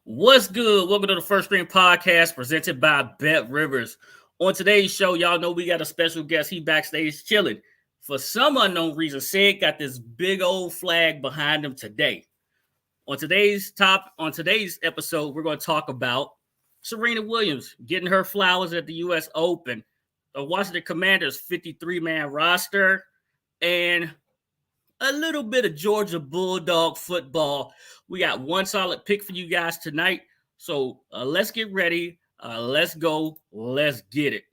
What's good? Welcome to the First String Podcast presented by Bet Rivers. On today's show, y'all know we got a special guest. He backstage chilling. For some unknown reason, Sid got this big old flag behind him today. On today's episode, we're going to talk about Serena Williams getting her flowers at the U.S. Open, the Washington Commanders 53-man roster, and a little bit of Georgia Bulldog football. We got one solid pick for you guys tonight. So let's get ready. Let's go. Let's get it.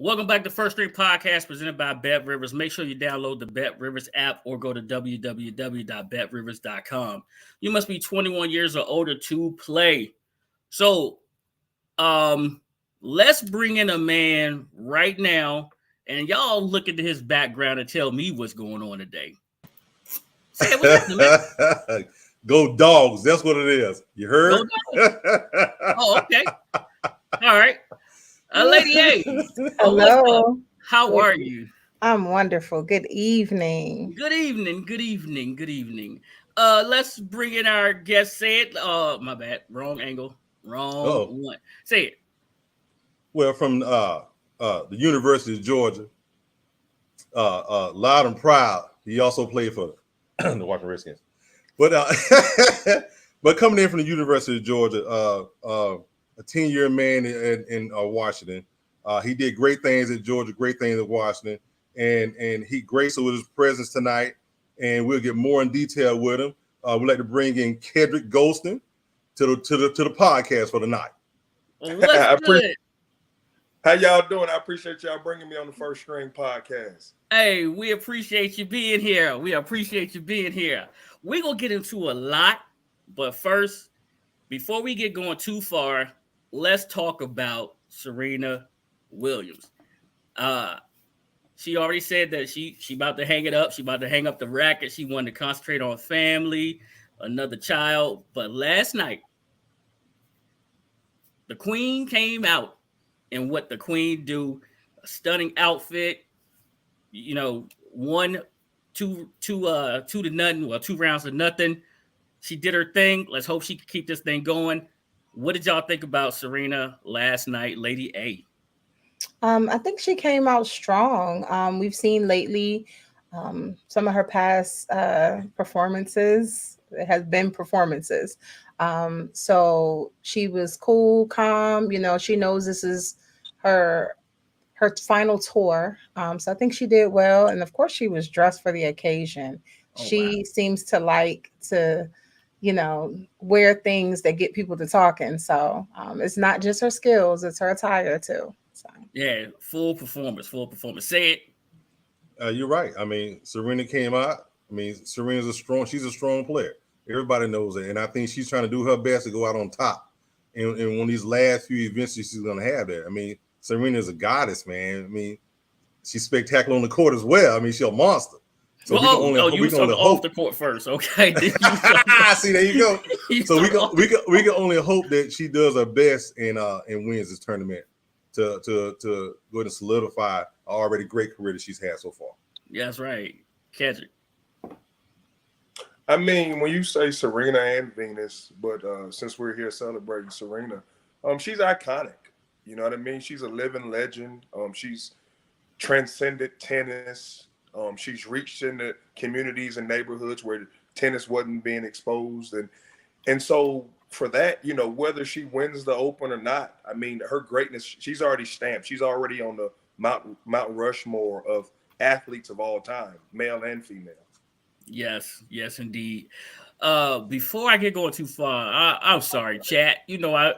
Welcome back to First String Podcast presented by Bet Rivers. Make sure you download the Bet Rivers app or go to www.betrivers.com. You must be 21 years or older to play. So, let's bring in a man right now, and y'all look into his background and tell me what's going on today. Say it, Go Dogs. That's what it is. You heard? Oh, okay. All right. Lady A. Hello. How are you? I'm wonderful. Good evening. Good evening. Let's bring in our guest. Say it. My bad. Wrong angle. Wrong one. Say it. Well, from the University of Georgia, loud and proud. He also played for the Washington Redskins. But but coming in from the University of Georgia, a 10-year man in Washington. He did great things at Georgia, great things at Washington, and he graced us with his presence tonight. And we'll get more in detail with him. We'd like to bring in Kedric Golston to the podcast for the night. How y'all doing? I appreciate y'all bringing me on the First String Podcast. Hey, we appreciate you being here. We're gonna get into a lot, but first, before we get going too far, let's talk about Serena Williams. She already said that she about to hang it up. She about to hang up the racket. She wanted to concentrate on family, another child. But last night, the Queen came out, and what the Queen do, a stunning outfit. You know, 2 to nothing. Well, 2 rounds to nothing. She did her thing. Let's hope she can keep this thing going. What did y'all think about Serena last night, Lady A? I think she came out strong. We've seen lately some of her past performances. It has been performances. So she was cool, calm. You know, she knows this is her final tour. So I think she did well. And of course, she was dressed for the occasion. She seems to like to wear things that get people to talking. So it's not just her skills, it's her attire too. So yeah, full performance. Say it. You're right. I mean, Serena came out. I mean, she's a strong player. Everybody knows it. And I think she's trying to do her best to go out on top. And on these last few events she's going to have there. I mean, Serena is a goddess, man. I mean, she's spectacular on the court as well. I mean, she's a monster. So you talk off the court first, okay? See, there you go. So we can only hope that she does her best and wins this tournament to go ahead and solidify an already great career that she's had so far. Yeah, that's right. Catch it. I mean, when you say Serena and Venus, but since we're here celebrating Serena, she's iconic. You know what I mean? She's a living legend. She's transcended tennis. She's reached into communities and neighborhoods where tennis wasn't being exposed. And so for that, whether she wins the Open or not, I mean, her greatness, she's already stamped. She's already on the Mount Rushmore of athletes of all time, male and female. Yes, indeed. Before I get going too far, I'm sorry, chat. I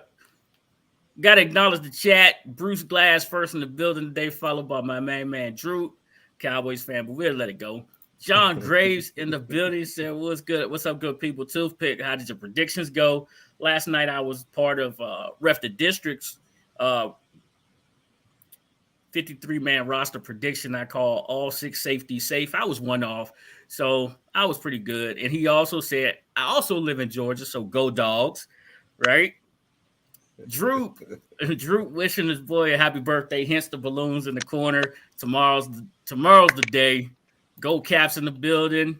got to acknowledge the chat. Bruce Glass first in the building today, followed by my main man, Drew. Cowboys fan, but we'll let it go. John Graves in the building said, "What's good? What's up, good people? Toothpick. How did your predictions go last night? I was part of Ref the District's 53-man roster prediction. I call all 6 safeties safe. I was one off, so I was pretty good. And he also said, I also live in Georgia, so go Dogs, right? Drew wishing his boy a happy birthday. Hence the balloons in the corner. Tomorrow's the day. Go Caps in the building.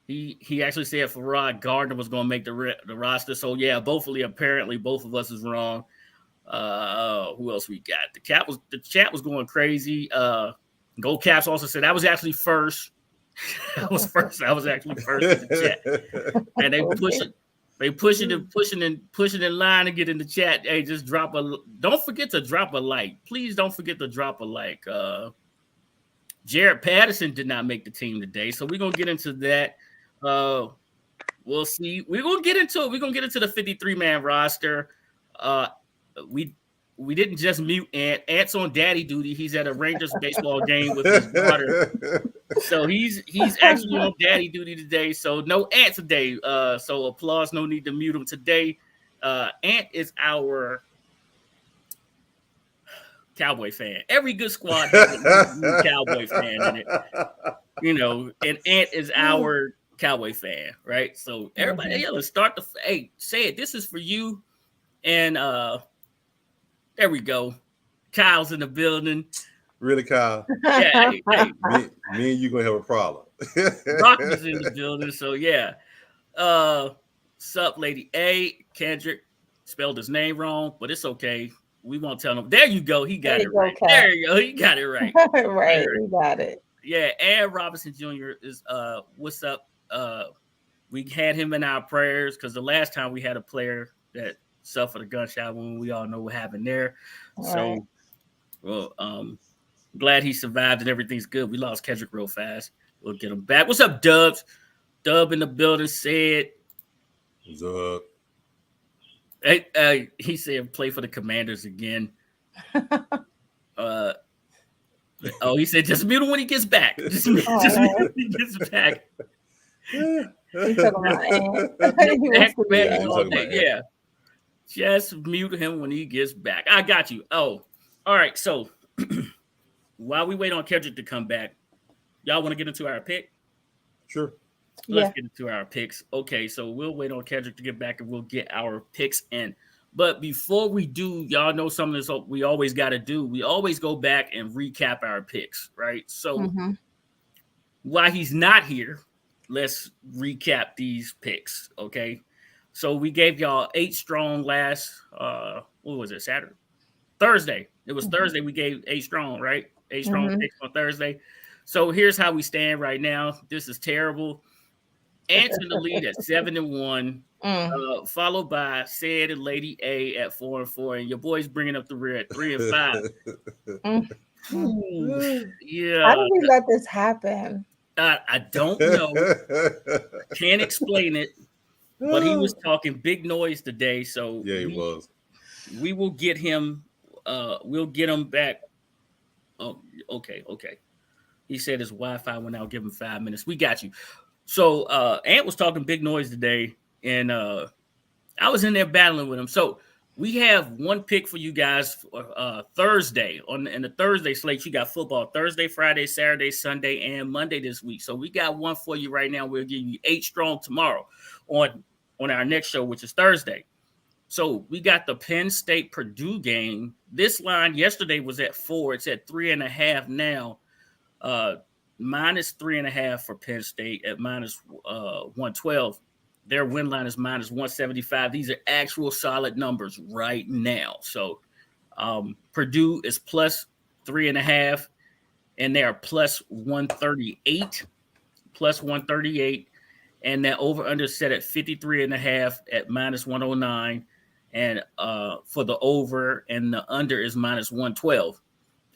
He actually said Farrod Gardner was going to make the roster. So yeah, apparently both of us is wrong. Who else we got? The chat was going crazy. Go Caps also said I was actually first. I was actually first in the chat. And they pushing in line to get in the chat. Hey, just don't forget to drop a like. Please don't forget to drop a like. Jared Patterson did not make the team today, so we're gonna get into that. We'll see. We're gonna get into it. We're gonna get into the 53-man roster. We didn't just mute Ant. Ant's on daddy duty. He's at a Rangers baseball game with his daughter. So he's actually on daddy duty today. So no Ant today. So applause. No need to mute him today. Ant is our Cowboy fan. Every good squad has a Cowboy fan in it. You know, and Ant is our Cowboy fan, right? So everybody, let's start say it. This is for you. And there we go. Kyle's in the building. Really, Kyle? Yeah. Hey. Me and you gonna have a problem. Rocky's in the building. So yeah. Sup, Lady A. Kedric spelled his name wrong, but it's okay. We won't tell him. There you go. He got it right. Kat. There you go. He got it right. Right. We got it. Yeah. And Robinson Jr. is what's up? We had him in our prayers because the last time we had a player that suffered a gunshot wound, we all know what happened there. Right. So glad he survived and everything's good. We lost Kedric real fast. We'll get him back. What's up, Dubs? Dub in the building said. What's up? Hey, he said play for the Commanders again. He said just mute him when he gets back. Just mute him when he gets back. He's talking about yeah. Just mute him when he gets back. I got you. Oh, all right. So while we wait on Kedric to come back, y'all want to get into our pick? Sure. Let's get into our picks. Okay, so we'll wait on Kedric to get back and we'll get our picks in. But before we do, y'all know something that's we always got to do. We always go back and recap our picks, right? So while he's not here, let's recap these picks, okay? So we gave y'all 8 strong last, what was it, Saturday? Thursday. It was Thursday we gave 8 strong, right? 8 strong picks on Thursday. So here's how we stand right now. This is terrible. Ant's in the lead at 7-1, followed by Said and Lady A at 4-4, and your boy's bringing up the rear at 3-5. Yeah. How did we let this happen? I don't know. Can't explain it. But he was talking big noise today, so yeah, he was. We will get him. We'll get him back. Oh, okay. He said his Wi-Fi went out. Give him 5 minutes. We got you. So Ant was talking big noise today, and I was in there battling with him. So we have one pick for you guys for Thursday. In the Thursday slate, you got football Thursday, Friday, Saturday, Sunday, and Monday this week. So we got one for you right now. We'll give you 8 strong tomorrow on our next show, which is Thursday. So we got the Penn State Purdue game. This line yesterday was at 4. It's at 3.5 now. Minus 3.5 for Penn State at minus 112. Their win line is minus 175. These are actual solid numbers right now. So Purdue is plus 3.5, and they are plus 138. Plus 138. And that over-under set at 53.5 at minus 109. And for the over and the under is minus 112.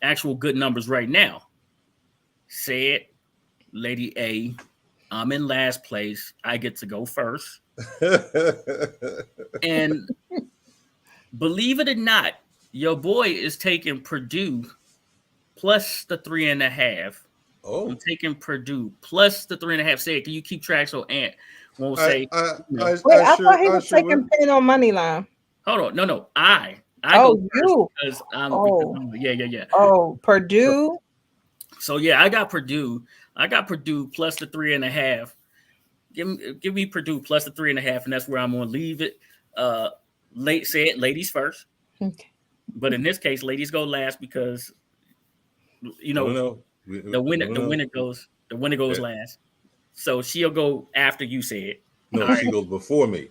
Actual good numbers right now. Said Lady A, I'm in last place. I get to go first. And believe it or not, your boy is taking Purdue plus the 3.5. Oh, I'm taking Purdue plus the 3.5. Say, can you keep track so Ant won't say? Wait, I thought he was taking Penn on money line. Hold on, no, I Oh, go you? because I'm. Oh. Yeah. Oh, Purdue. So yeah, I got Purdue. I got Purdue plus the 3.5. Give me Purdue plus the 3.5, and that's where I'm gonna leave it. Ladies first. Okay. But in this case, ladies go last because the winner goes last. So she'll go after you said. No, she goes before me.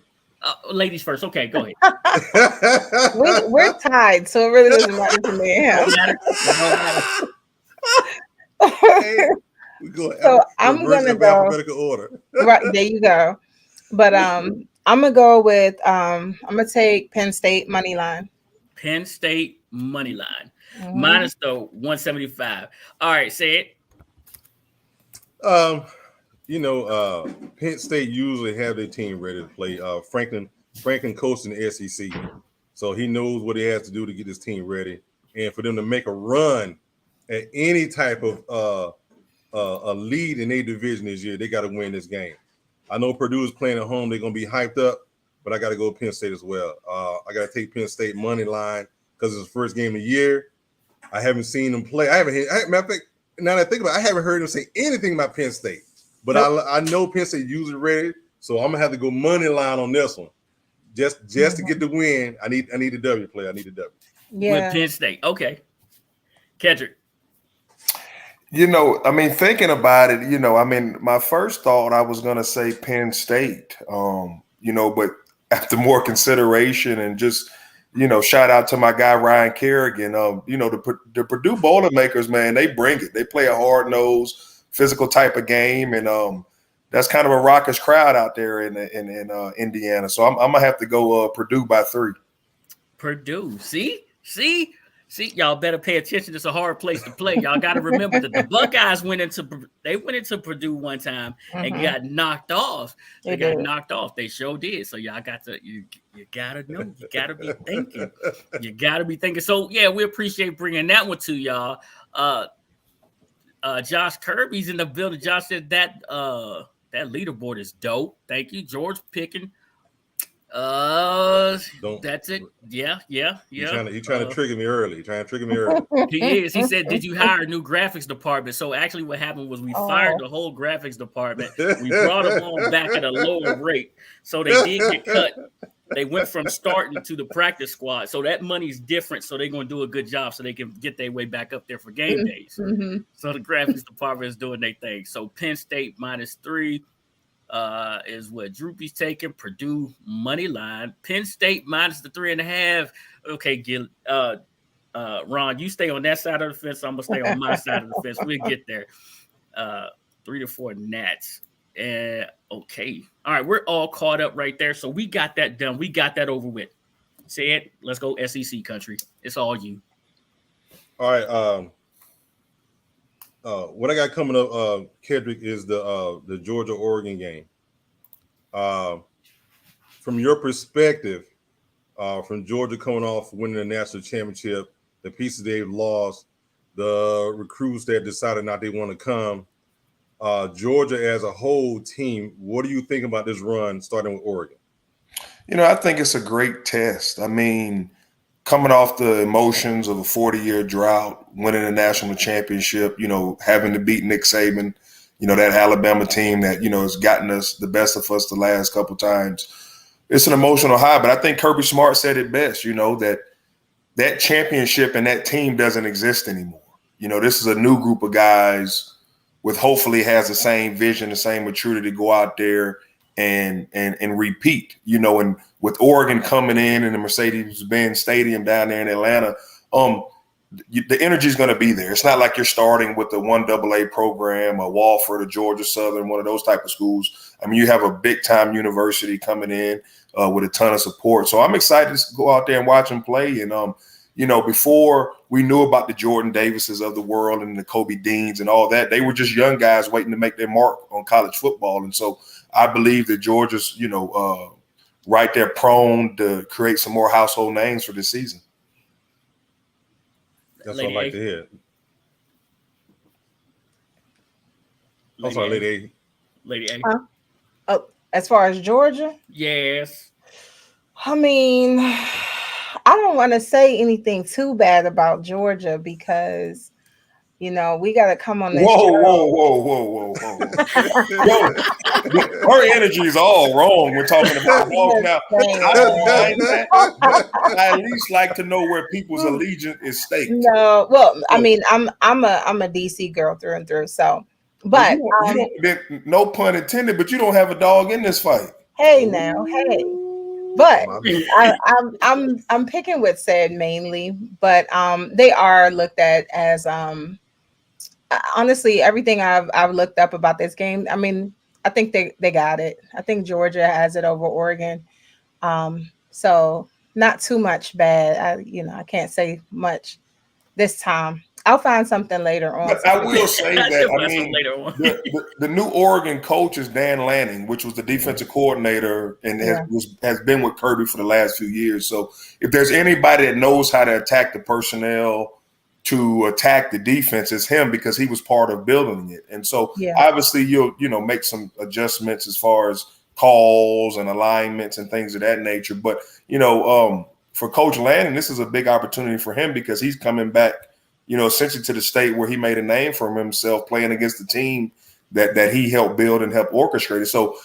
Ladies first. Okay, go ahead. We're tied, so it really doesn't matter to me. Hey, so I'm gonna go alphabetical order. Right, there you go. But I'm gonna go with I'm gonna take Penn State money line. Penn State money line. Minus the 175. All right, say it. Penn State usually have their team ready to play. Franklin coached in the SEC, so he knows what he has to do to get his team ready. And for them to make a run at any type of a lead in their division this year, they got to win this game. I know Purdue is playing at home; they're gonna be hyped up, but I got to go Penn State as well. I got to take Penn State money line because it's the first game of the year. I haven't seen them play. Now that I think about it, I haven't heard them say anything about Penn State. But I know Penn State usually ready, so I'm gonna have to go money line on this one. Just to get the win, I need a W play. I need a W. Yeah. With Penn State. Okay. Kedric. Thinking about it, my first thought I was gonna say Penn State. But after more consideration and just shout out to my guy Ryan Kerrigan. The Purdue Boilermakers, man, they bring it. They play a hard-nosed, physical type of game, and that's kind of a raucous crowd out there in Indiana. So I'm gonna have to go Purdue by 3. Purdue, see, y'all better pay attention. It's a hard place to play. Y'all got to remember that the Buckeyes went into Purdue one time and got knocked off. They got knocked off. They sure did. So y'all got to you gotta know. You gotta be thinking. You gotta be thinking. So yeah, we appreciate bringing that one to y'all. Josh Kirby's in the building. Josh said that leaderboard is dope. Thank you, George picking. That's it. Yeah. You're trying to trigger me early. He is. He said, "Did you hire a new graphics department?" So actually, what happened was we fired the whole graphics department. We brought them on back at a lower rate, so they did get cut. They went from starting to the practice squad, so that money's different. So they're going to do a good job, so they can get their way back up there for game days. Mm-hmm. So the graphics department is doing their thing. So Penn State -3. Is what Droopy's taking. Purdue money line. Penn State minus the 3.5. Okay, Gil. Ron, you stay on that side of the fence. I'm gonna stay on my side of the fence. We'll get there. 3 to 4 Nats. And okay, all right, we're all caught up right there. So we got that done. We got that over with. Say it. Let's go SEC country. It's all you. All right. What I got coming up, Kedric, is the Georgia-Oregon game. From your perspective, from Georgia coming off winning the national championship, the pieces they've lost, the recruits that decided not they want to come, Georgia as a whole team, what do you think about this run starting with Oregon? I think it's a great test. Coming off the emotions of a 40-year drought, winning a national championship, having to beat Nick Saban, that Alabama team that, has gotten us the best of us the last couple of times. It's an emotional high, but I think Kirby Smart said it best, that championship and that team doesn't exist anymore. This is a new group of guys with hopefully has the same vision, the same maturity to go out there and repeat, and with Oregon coming in the Mercedes-Benz Stadium down there in Atlanta, the energy is going to be there. It's not like you're starting with the 1AA program, a Wofford, a Georgia Southern, one of those type of schools. You have a big-time university coming in with a ton of support. So I'm excited to go out there and watch them play. And, before we knew about the Jordan Davises of the world and the Kobe Deans and all that, they were just young guys waiting to make their mark on college football. And so I believe that Georgia's, right there prone to create some more household names for this season. That's what I like to hear. I'm sorry, Lady A. Lady A. Huh? Oh, as far as Georgia? Yes. I mean, I don't want to say anything too bad about Georgia because, you know, we got to come on this Whoa. Yo, her energy is all wrong. We're talking about dogs now. I at least like to know where people's allegiance is staked. No, well, I mean, I'm a DC girl through and through. So, but no pun intended, but you don't have a dog in this fight. Hey now, hey. But I'm picking with said mainly, but they are looked at as honestly everything I've looked up about this game. I mean, I think they got it. I think Georgia has it over Oregon. So not too much bad. I can't say much this time. I'll find something later on. But I will say that I mean the new Oregon coach is Dan Lanning, which was the defensive coordinator and has been with Kirby for the last few years. So if there's anybody that knows how to attack the personnel to attack the defense, it's him because he was part of building it. And so obviously you'll make some adjustments as far as calls and alignments and things of that nature. But for Coach Lanning, this is a big opportunity for him because he's coming back, essentially to the state where he made a name for himself playing against the team that he helped build and help orchestrate it. So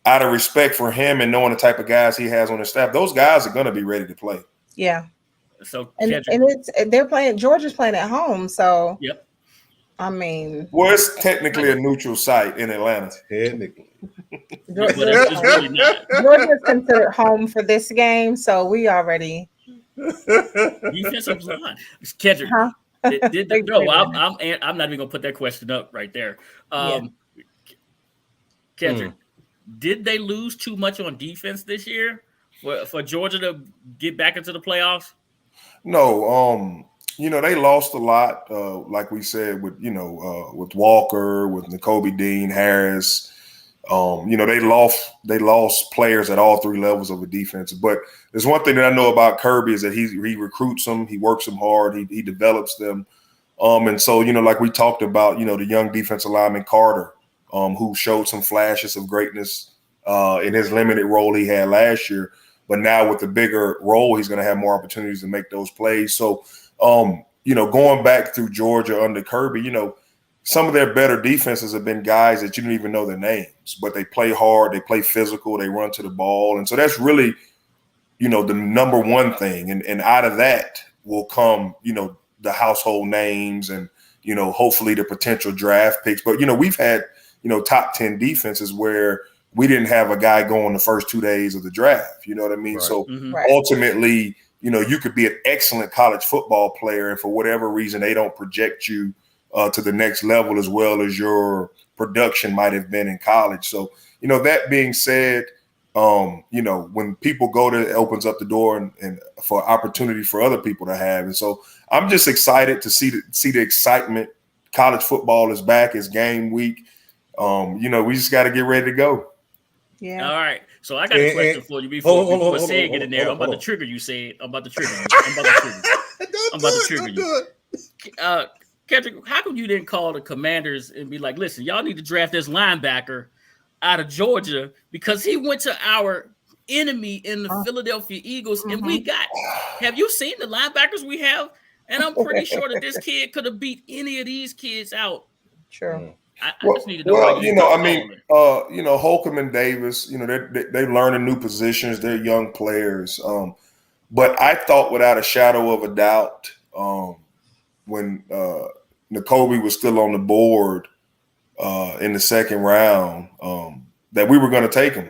out of respect for him and knowing the type of guys he has on his staff, those guys are going to be ready to play. Yeah. So they're playing. Georgia's playing at home, so yep. I mean, well, it's technically a neutral site in Atlanta. Technically, Georgia's considered home for this game, so we already defensive line. Kedric, huh? I'm not even gonna put that question up right there. Kedric, did they lose too much on defense this year for Georgia to get back into the playoffs? No, they lost a lot, like we said, with Walker, with N'Kobe Dean, Harris. They lost players at all three levels of the defense. But there's one thing that I know about Kirby is that he recruits them, he works them hard, he develops them. And so, like we talked about, the young defensive lineman Carter, who showed some flashes of greatness in his limited role he had last year. But now with the bigger role, he's going to have more opportunities to make those plays. So, going back through Georgia under Kirby, some of their better defenses have been guys that you don't even know their names, but they play hard, they play physical, they run to the ball. And so that's really, the number one thing. And out of that will come, the household names and, hopefully the potential draft picks. But, we've had, top 10 defenses where we didn't have a guy go on the first 2 days of the draft. You know what I mean? Right. So ultimately, you could be an excellent college football player, and for whatever reason, they don't project you to the next level as well as your production might have been in college. So, that being said, when people go to, it opens up the door and for opportunity for other people to have. And so I'm just excited to see the excitement. College football is back. It's game week. We just got to get ready to go. Yeah. All right. So I got a question for you before Sid get in there. I'm about to trigger you, Sid. I'm about to trigger you. Kedric, how come you didn't call the Commanders and be like, listen, y'all need to draft this linebacker out of Georgia because he went to our enemy in the Philadelphia Eagles, and have you seen the linebackers we have? And I'm pretty sure that this kid could have beat any of these kids out. Sure. I just need to know. Holcomb and Davis, they're learning new positions. They're young players. But I thought without a shadow of a doubt, when N'Kobe was still on the board in the second round, that we were going to take him.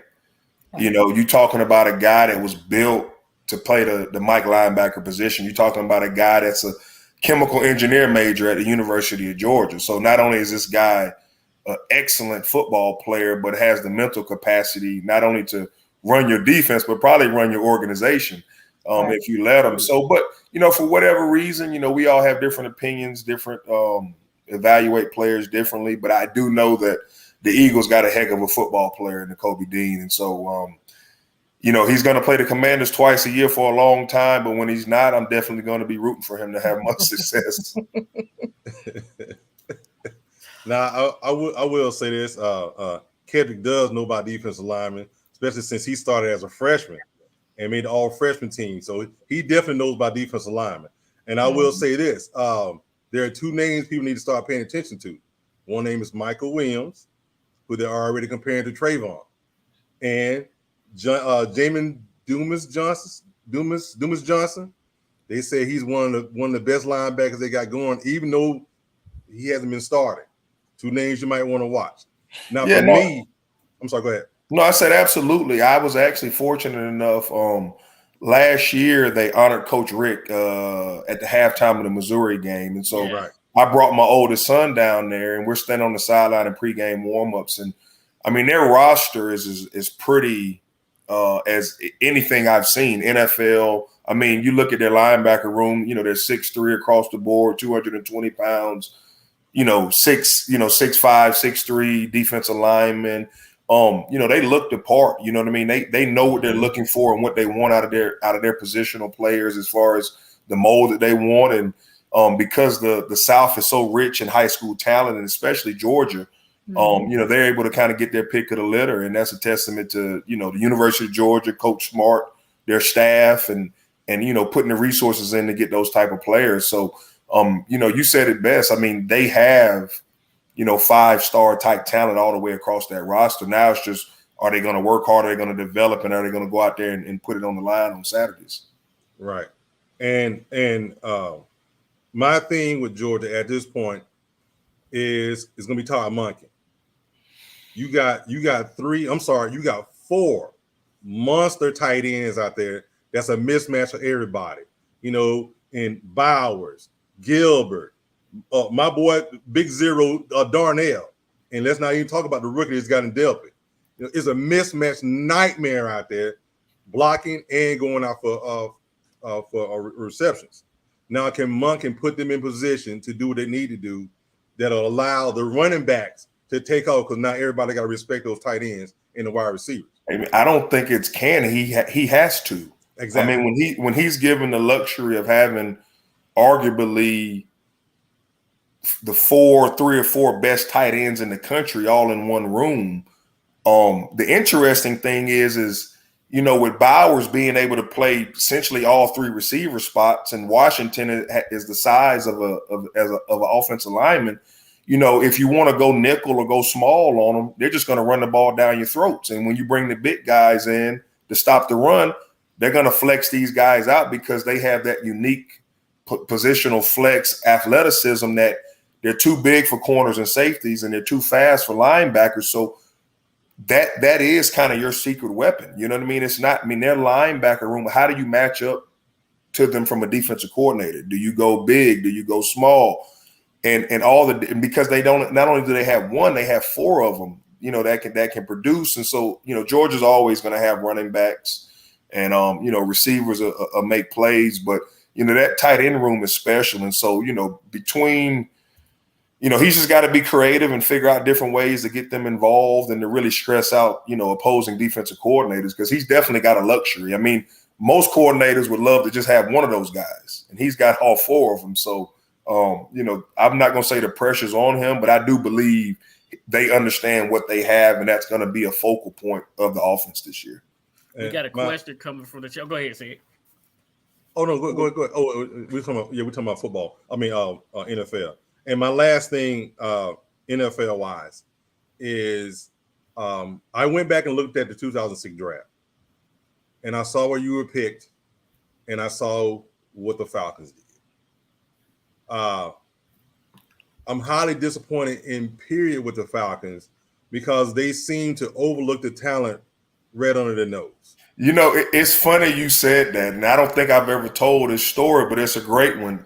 You talking about a guy that was built to play the Mike linebacker position. You're talking about a guy that's a chemical engineer major at the University of Georgia. So not only is this guy an excellent football player, but has the mental capacity not only to run your defense, but probably run your organization if you let him. So, but, for whatever reason, we all have different opinions, different evaluate players differently. But I do know that the Eagles got a heck of a football player in N'Kobe Dean. And so, he's going to play the Commanders twice a year for a long time, but when he's not, I'm definitely going to be rooting for him to have much success. Now, I will say this. Kedric does know about defensive linemen, especially since he started as a freshman and made the all-freshman team. So he definitely knows about defensive linemen. And I will say this. There are two names people need to start paying attention to. One name is Michael Williams, who they're already comparing to Trayvon. And Jamin Dumas Johnson. They say he's one of the best linebackers they got going, even though he hasn't been starting. Two names you might want to watch. Now, me, I'm sorry, go ahead. No, I said absolutely. I was actually fortunate enough. Last year, they honored Coach Rick at the halftime of the Missouri game. And so I brought my oldest son down there, and we're standing on the sideline in pregame warmups. And, I mean, their roster is pretty as anything I've seen, NFL. I mean, you look at their linebacker room, they're 6'3" across the board, 220 pounds. 6'5", 6'3" defensive linemen. They look the part. You know what I mean? They know what they're looking for and what they want out of their positional players as far as the mold that they want. And because the South is so rich in high school talent, and especially Georgia, they're able to kind of get their pick of the litter, and that's a testament to the University of Georgia, Coach Smart, their staff, and putting the resources in to get those type of players. So. You said it best. I mean, they have, 5-star type talent all the way across that roster. Now it's just, are they going to work hard? Are they going to develop? And are they going to go out there and put it on the line on Saturdays? Right. And my thing with Georgia at this point is going to be Todd Monken. You got 4 monster tight ends out there. That's a mismatch for everybody. In Bowers, Gilbert, my boy, Big Zero, Darnell. And let's not even talk about the rookie that's got in Delpit. It's a mismatch nightmare out there, blocking and going out for receptions. Now, can Monken put them in position to do what they need to do that'll allow the running backs to take off, because now everybody got to respect those tight ends and the wide receivers. I don't think it's can. He has to. Exactly. I mean, when he's given the luxury of having arguably the 3 or 4 best tight ends in the country all in one room. The interesting thing is with Bowers being able to play essentially all 3 receiver spots, and Washington is the size of an offensive lineman. If you want to go nickel or go small on them, they're just going to run the ball down your throats. And when you bring the big guys in to stop the run, they're going to flex these guys out because they have that unique positional flex athleticism that they're too big for corners and safeties, and they're too fast for linebackers. So that is kind of your secret weapon. You know what I mean? It's not, their linebacker room, how do you match up to them from a defensive coordinator? Do you go big? Do you go small? And because they don't, not only do they have one, they have 4 of them, that can produce. And so, Georgia's always going to have running backs and, receivers make plays, but that tight end room is special. And so, between, he's just got to be creative and figure out different ways to get them involved and to really stress out, opposing defensive coordinators, because he's definitely got a luxury. I mean, most coordinators would love to just have one of those guys, and he's got all 4 of them. So, I'm not going to say the pressure's on him, but I do believe they understand what they have, and that's going to be a focal point of the offense this year. We got a question coming from the show. Go ahead, say it. Oh no, go ahead. Oh, we're talking about football. NFL. And my last thing, NFL wise, is I went back and looked at the 2006 draft, and I saw where you were picked, and I saw what the Falcons did. I'm highly disappointed in period with the Falcons because they seem to overlook the talent right under their nose. It's funny you said that, and I don't think I've ever told this story, but it's a great one.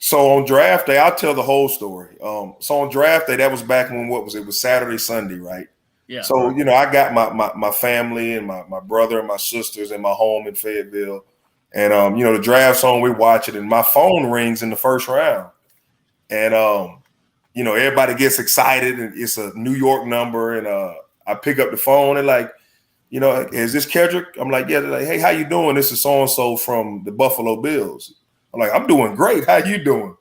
So on draft day, I'll tell the whole story. So on draft day, that was back when it was Saturday, Sunday, right? Yeah. So, I got my family and my brother and my sisters in my home in Fayetteville. And, the draft's on, we watch it, and my phone rings in the first round. And, everybody gets excited, and it's a New York number. And I pick up the phone and is this Kedric? I'm like, yeah. They're like, hey, how you doing? This is so-and-so from the Buffalo Bills. I'm like, I'm doing great. How you doing?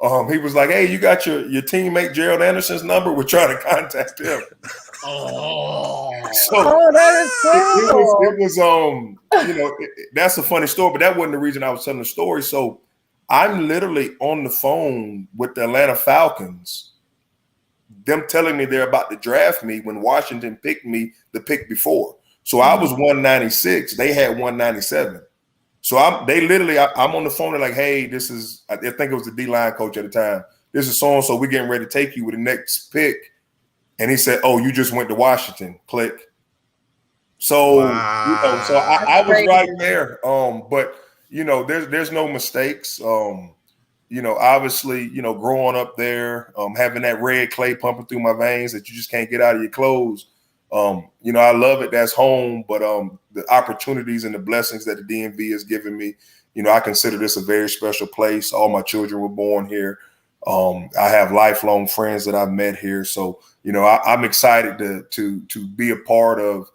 He was like, "Hey, you got your teammate Gerald Anderson's number? We're trying to contact him." Oh, that is cool. It was that's a funny story, but that wasn't the reason I was telling the story. So I'm literally on the phone with the Atlanta Falcons, them telling me they're about to draft me when Washington picked me the pick before. So I was 196, they had 197. So I'm on the phone. They're like, "Hey, this is," I think it was the D-line coach at the time. "This is so-and-so. We're getting ready to take you with the next pick." And he said, "Oh, you just went to Washington." Click. So, Wow. so I was right there. But there's no mistakes. Obviously, growing up there, having that red clay pumping through my veins that you just can't get out of your clothes. I love it. That's home, but the opportunities and the blessings that the DMV has given me, I consider this a very special place. All my children were born here. I have lifelong friends that I've met here. So, I'm excited to be a part of,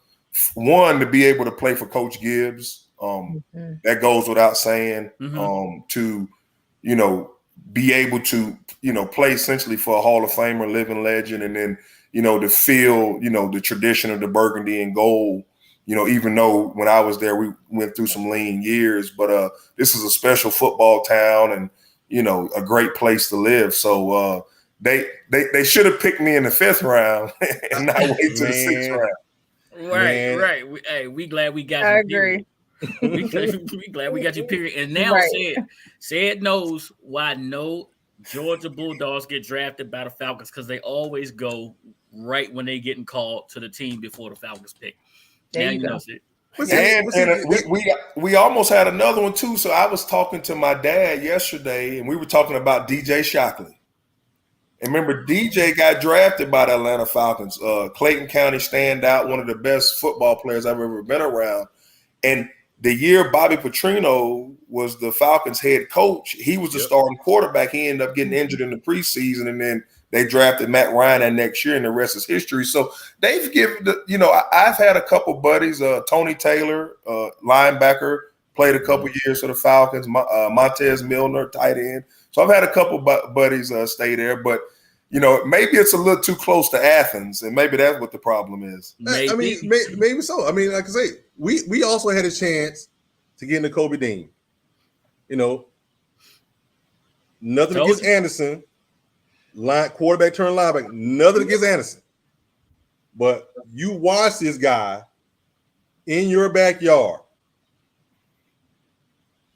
one, to be able to play for Coach Gibbs. That goes without saying. To, be able to, play essentially for a Hall of Famer, living legend, and then, to feel, the tradition of the burgundy and gold, even though when I was there, we went through some lean years, but this is a special football town and, a great place to live. So they should have picked me in the 5th round and not wait till the 6th round. Right. We glad we got you. I agree. We glad we got you, period. And now said knows why no Georgia Bulldogs get drafted by the Falcons, because they always go right when they getting called to the team before the Falcons pick. There you go. And we almost had another one too. So I was talking to my dad yesterday, and we were talking about DJ Shockley. And remember, DJ got drafted by the Atlanta Falcons. Clayton County standout, one of the best football players I've ever been around. And the year Bobby Petrino was the Falcons head coach, he was the starting quarterback. He ended up getting injured in the preseason, and then they drafted Matt Ryan that next year, and the rest is history. So they've given I've had a couple buddies, Tony Taylor, linebacker, played a couple years for the Falcons, Montez Milner, tight end. So I've had a couple buddies stay there, but maybe it's a little too close to Athens, and maybe that's what the problem is. Maybe so. I mean, like I say, we also had a chance to get into Kobe Dean. Nothing against Anderson, quarterback turned linebacker. Nothing against Anderson, but you watch this guy in your backyard,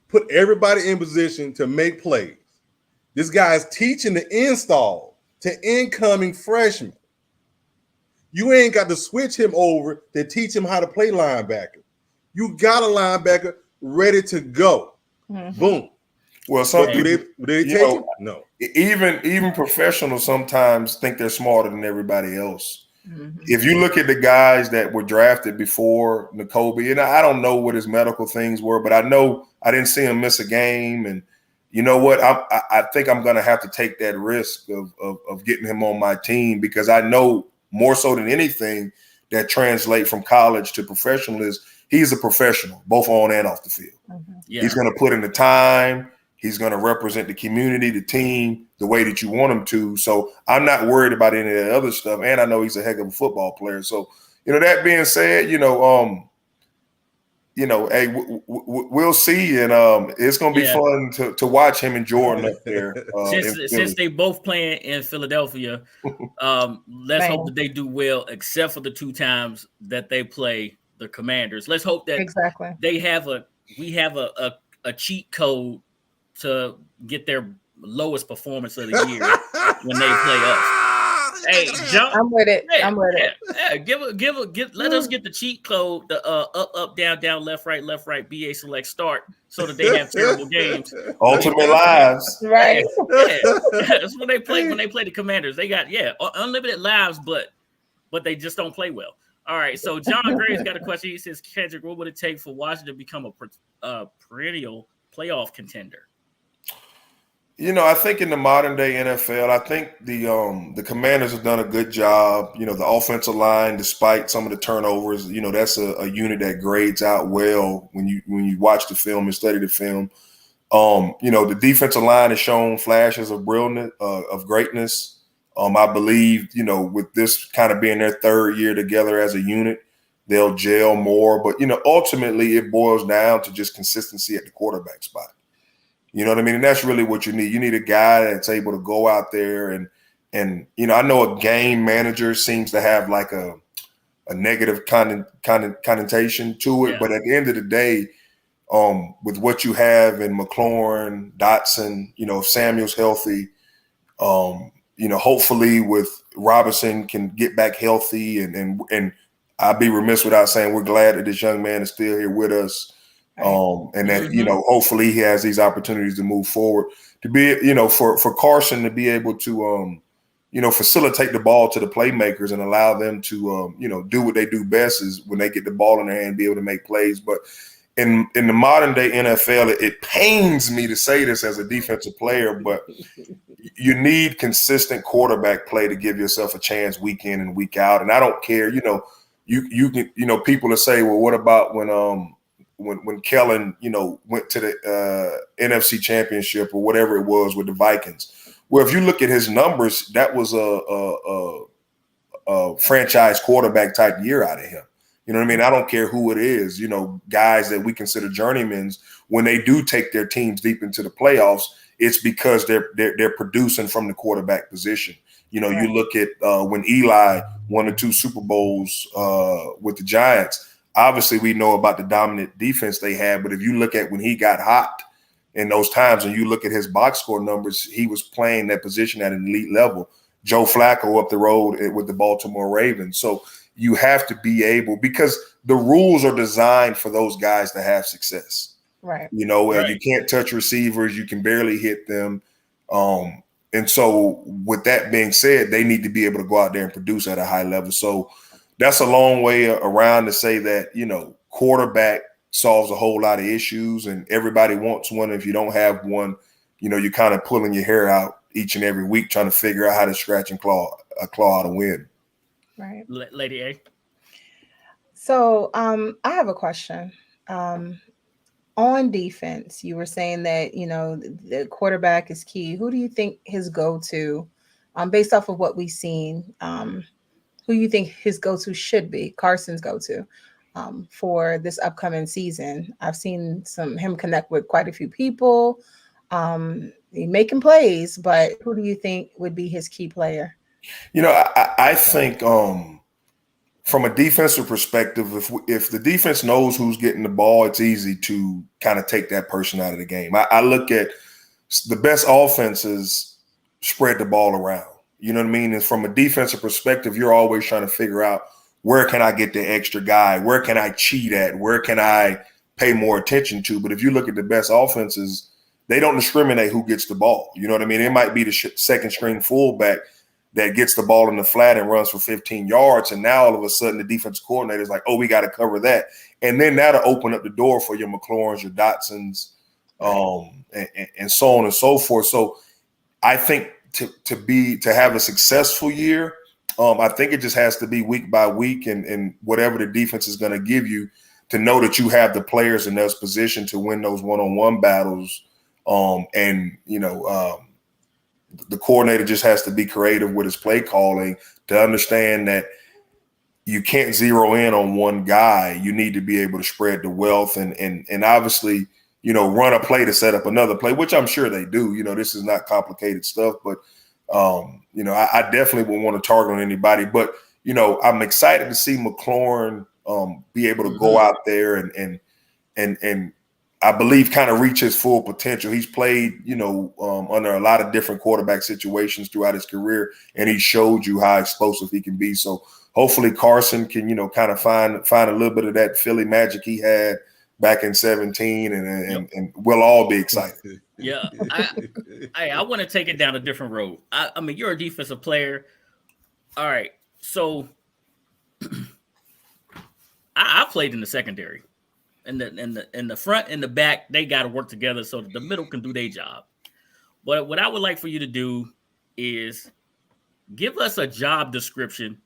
put everybody in position to make plays. This guy is teaching the install to incoming freshmen. You ain't got to switch him over to teach him how to play linebacker. You got a linebacker ready to go. Boom. Well, some people, did they take it? No. Even professionals sometimes think they're smarter than everybody else. If you look at the guys that were drafted before Nakobe, and I don't know what his medical things were, but I know I didn't see him miss a game. And you know what? I think I'm going to have to take that risk of getting him on my team, because I know more so than anything that translate from college to professional is he's a professional, both on and off the field. He's going to put in the time. He's going to represent the community, the team, the way that you want him to. So I'm not worried about any of that other stuff. And I know he's a heck of a football player. So, that being said, hey, we'll see, and it's going to be fun to watch him and Jordan up there. Since they both playing in Philadelphia, let's hope that they do well, except for the 2 times that they play the Commanders. Let's hope that we have a cheat code to get their lowest performance of the year when they play us. Hey, John, I'm with it. I'm with it. Yeah, let us get the cheat code, the up, down, left, right, BA select start, so that they have terrible games. Ultimate lives. Right. That's when they play the Commanders. They got unlimited lives, but they just don't play well. All right, so John Gray's got a question. He says, Kedric, what would it take for Washington to become a perennial playoff contender? I think in the modern day NFL, I think the Commanders have done a good job. The offensive line, despite some of the turnovers, that's a unit that grades out well when you watch the film and study the film. The defensive line has shown flashes of brilliance, of greatness. I believe, with this kind of being their third year together as a unit, they'll gel more. But, ultimately it boils down to just consistency at the quarterback spot. You know what I mean? And that's really what you need. You need a guy that's able to go out there and I know a game manager seems to have like a negative connotation to it. Yeah. But at the end of the day, with what you have in McLaurin, Dotson, if Samuel's healthy, hopefully with Robinson can get back healthy and I'd be remiss without saying we're glad that this young man is still here with us. And that, hopefully he has these opportunities to move forward, to be, for Carson to be able to, facilitate the ball to the playmakers and allow them to, do what they do best is when they get the ball in their hand, be able to make plays. But in the modern day NFL, it pains me to say this as a defensive player, but you need consistent quarterback play to give yourself a chance week in and week out. And I don't care, you can, people will say, well, what about when Kellen, went to the NFC Championship or whatever it was with the Vikings? Well, if you look at his numbers, that was a franchise quarterback type year out of him. You know what I mean? I don't care who it is, guys that we consider journeymans, when they do take their teams deep into the playoffs, it's because they're producing from the quarterback position. Right. You look at when Eli won the 2 Super Bowls with the Giants, obviously we know about the dominant defense they had, but if you look at when he got hot in those times and you look at his box score numbers, he was playing that position at an elite level. Joe Flacco up the road with the Baltimore Ravens. So you have to be able, because the rules are designed for those guys to have success. Right. Right. You can't touch receivers. You can barely hit them. And so with that being said, they need to be able to go out there and produce at a high level. So that's a long way around to say that, quarterback solves a whole lot of issues and everybody wants one. If you don't have one, you're kind of pulling your hair out each and every week trying to figure out how to scratch and claw out a win. Right. Lady A. So I have a question. On defense, you were saying that, the quarterback is key. Who do you think his go-to, based off of what we've seen, who you think his go-to should be, Carson's go-to, for this upcoming season? I've seen him connect with quite a few people, making plays, but who do you think would be his key player? I think from a defensive perspective, if the defense knows who's getting the ball, it's easy to kind of take that person out of the game. I look at the best offenses spread the ball around. You know what I mean? And from a defensive perspective, you're always trying to figure out, where can I get the extra guy? Where can I cheat at? Where can I pay more attention to? But if you look at the best offenses, they don't discriminate who gets the ball. You know what I mean? It might be the second string fullback that gets the ball in the flat and runs for 15 yards. And now all of a sudden the defensive coordinator is like, oh, we got to cover that. And then that'll open up the door for your McLaurins, your Dotsons, and so on and so forth. So I think to have a successful year, I think it just has to be week by week and whatever the defense is going to give you, to know that you have the players in those position to win those one-on-one battles. The coordinator just has to be creative with his play calling to understand that you can't zero in on one guy. You need to be able to spread the wealth and obviously, run a play to set up another play, which I'm sure they do. This is not complicated stuff, but I definitely wouldn't want to target on anybody. But, I'm excited to see McLaurin be able to go out there and I believe kind of reach his full potential. He's played, under a lot of different quarterback situations throughout his career, and he showed you how explosive he can be. So hopefully Carson can, kind of find a little bit of that Philly magic he had back in 2017, and we'll all be excited. Yeah, I want to take it down a different road. I mean, you're a defensive player. All right, so I played in the secondary. In the front and the back, they got to work together so that the middle can do their job. But what I would like for you to do is give us a job description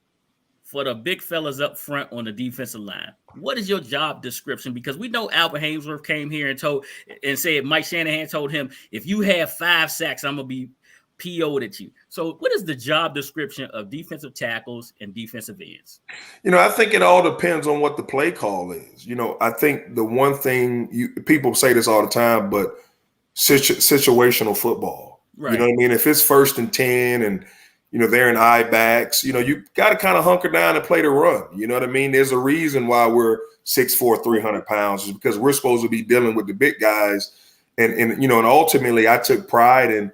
for the big fellas up front on the defensive line. What is your job description? Because we know Albert Hainsworth came here and said Mike Shanahan told him, if you have 5 sacks, I'm going to be PO'd at you. So what is the job description of defensive tackles and defensive ends? I think it all depends on what the play call is. I think the one thing people say this all the time, but situational football. Right. You know what I mean? If it's 1st and 10 and they're in eye backs, you got to kind of hunker down and play the run. You know what I mean? There's a reason why we're 6'4", 300 pounds, is because we're supposed to be dealing with the big guys. And ultimately I took pride in,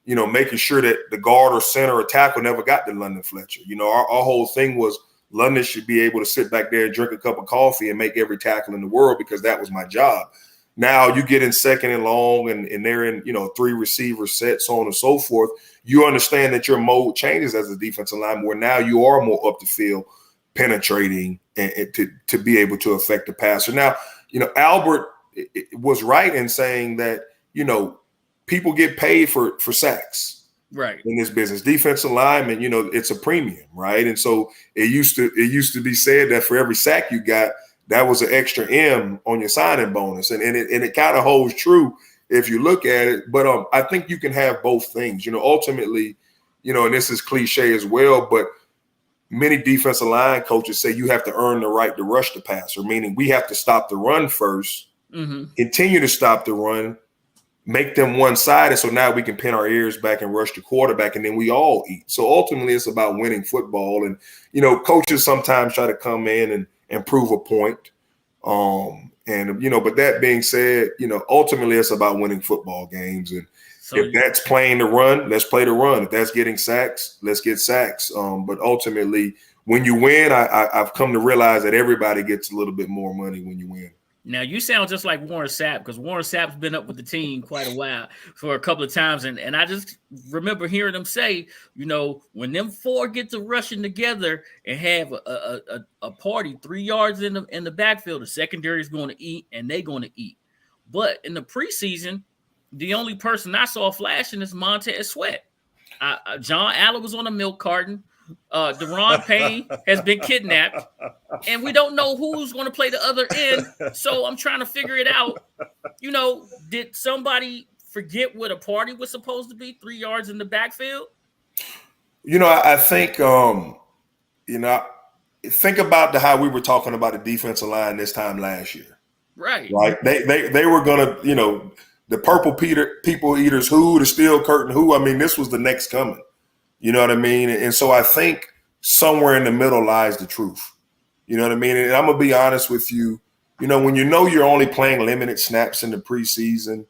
making sure that the guard or center or tackle never got to London Fletcher. Our whole thing was London should be able to sit back there and drink a cup of coffee and make every tackle in the world, because that was my job. Now you get in 2nd and long and they're in, 3 receiver sets, so on and so forth. You understand that your mode changes as a defensive lineman, where now you are more up the field, penetrating and to be able to affect the passer. Now, Albert was right in saying that, people get paid for sacks, right, in this business. Defensive lineman, it's a premium, right? And so it used to be said that for every sack you got, that was an extra M on your signing bonus. And it kind of holds true if you look at it. But I think you can have both things. Ultimately, and this is cliche as well, but many defensive line coaches say you have to earn the right to rush the passer, meaning we have to stop the run first, continue to stop the run, make them one-sided, so now we can pin our ears back and rush the quarterback, and then we all eat. So ultimately it's about winning football. And, coaches sometimes try to come in and prove a point. But that being said, ultimately it's about winning football games. And so if that's playing the run, let's play the run. If that's getting sacks, let's get sacks. But ultimately, when you win, I've come to realize that everybody gets a little bit more money when you win. Now, you sound just like Warren Sapp, because Warren Sapp's been up with the team quite a while for a couple of times. And I just remember hearing him say, when them 4 get to rushing together and have a party 3 yards in the backfield, the secondary is going to eat, and they're going to eat. But in the preseason, the only person I saw flashing is Montez Sweat. John Allen was on a milk carton. Deron Payne has been kidnapped, and we don't know who's going to play the other end. So I'm trying to figure it out. Did somebody forget what a party was supposed to be 3 yards in the backfield? I think, think about how we were talking about the defensive line this time last year. Right. They were going to, the purple people eaters who, the steel curtain who. I mean, this was the next coming. You know what I mean? And so I think somewhere in the middle lies the truth. You know what I mean? And I'm going to be honest with you. When you're only playing limited snaps in the preseason,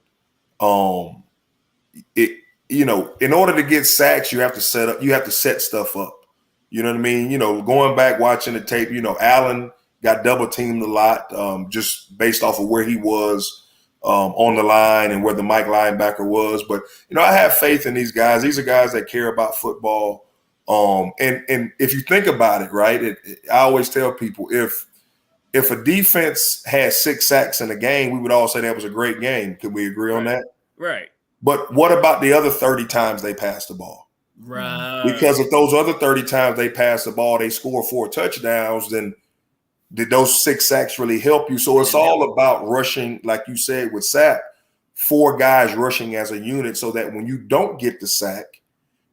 in order to get sacks, you have to set stuff up. You know what I mean? Going back, watching the tape, Allen got double teamed a lot, just based off of where he was on the line and where the Mike linebacker was. But, I have faith in these guys. These are guys that care about football. And if you think about it, right, I always tell people if a defense had 6 sacks in a game, we would all say that was a great game. Could we agree on that? Right. But what about the other 30 times they passed the ball? Right. Because if those other 30 times they passed the ball, they score 4 touchdowns, then did those 6 sacks really help you? So it's all about rushing, like you said with Sapp, 4 guys rushing as a unit, so that when you don't get the sack,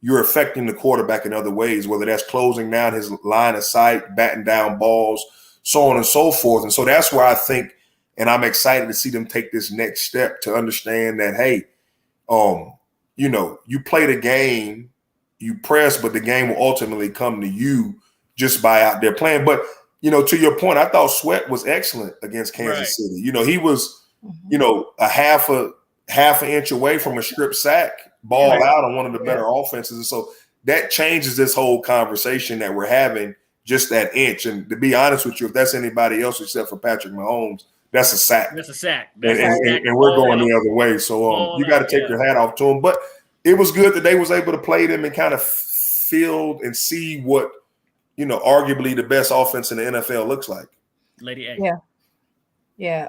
you're affecting the quarterback in other ways, whether that's closing down his line of sight, batting down balls, so on and so forth. And so that's where I think, and I'm excited to see them take this next step to understand that, hey, you play the game, you press, but the game will ultimately come to you just by out there playing. But to your point, I thought Sweat was excellent against Kansas City. He was, a half an inch away from a strip sack, ball out on one of the better offenses. And so that changes this whole conversation that we're having, just that inch. And to be honest with you, if that's anybody else except for Patrick Mahomes, that's a sack. That's a sack. And we're going the other way. So you got to take your hat off to them. But it was good that they was able to play them and kind of feel and see what, arguably the best offense in the NFL looks like. Lady A. Yeah.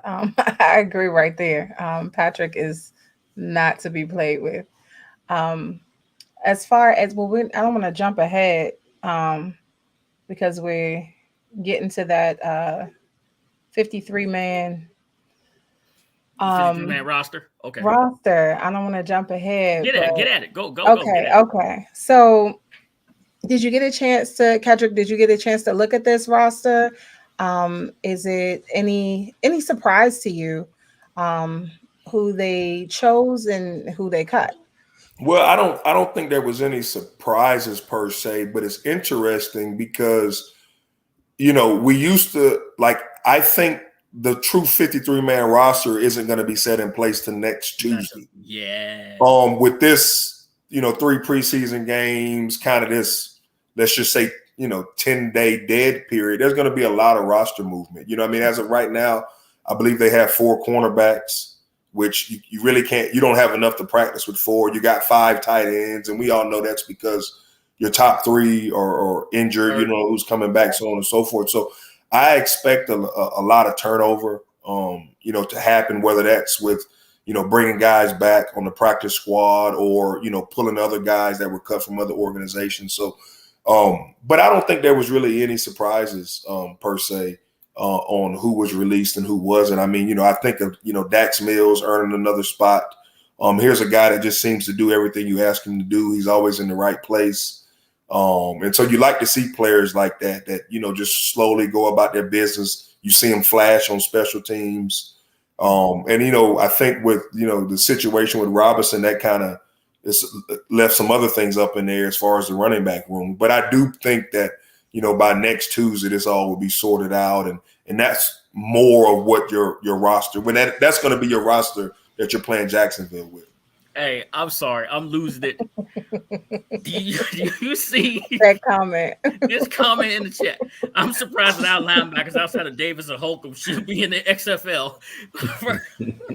I agree right there. Patrick is not to be played with. As far as, I don't want to jump ahead. because we're getting to that 53-man 53-man roster. Okay. Roster. I don't want to jump ahead. Get at it. Go. Okay. Okay. So did you get a chance to, Kedric, did you get a chance to look at this roster? Is it any surprise to you who they chose and who they cut? Well, I don't think there was any surprises per se, but it's interesting because, we used to, like, I think the true 53-man roster isn't going to be set in place till next Tuesday. Yeah. With this, 3 preseason games, kind of this, let's just say, 10-day dead period, there's going to be a lot of roster movement. As of right now, I believe they have 4 cornerbacks, which you really can't, you don't have enough to practice with 4. You got 5 tight ends, and we all know that's because your top 3 are injured, who's coming back, so on and so forth. So I expect a lot of turnover, to happen, whether that's with, bringing guys back on the practice squad or, pulling other guys that were cut from other organizations. So, but I don't think there was really any surprises per se on who was released and who wasn't. I think of, Dax Mills earning another spot. Here's a guy that just seems to do everything you ask him to do. He's always in the right place. And so you like to see players like that, just slowly go about their business. You see them flash on special teams. I think with, the situation with Robinson, that kind of left some other things up in there as far as the running back room. But I do think that, by next Tuesday, this all will be sorted out. And that's more of what your roster, when that's going to be your roster that you're playing Jacksonville with. Hey, I'm sorry. I'm losing it. Do you see that comment? This comment in the chat. I'm surprised that our linebackers outside of Davis and Holcomb should be in the XFL.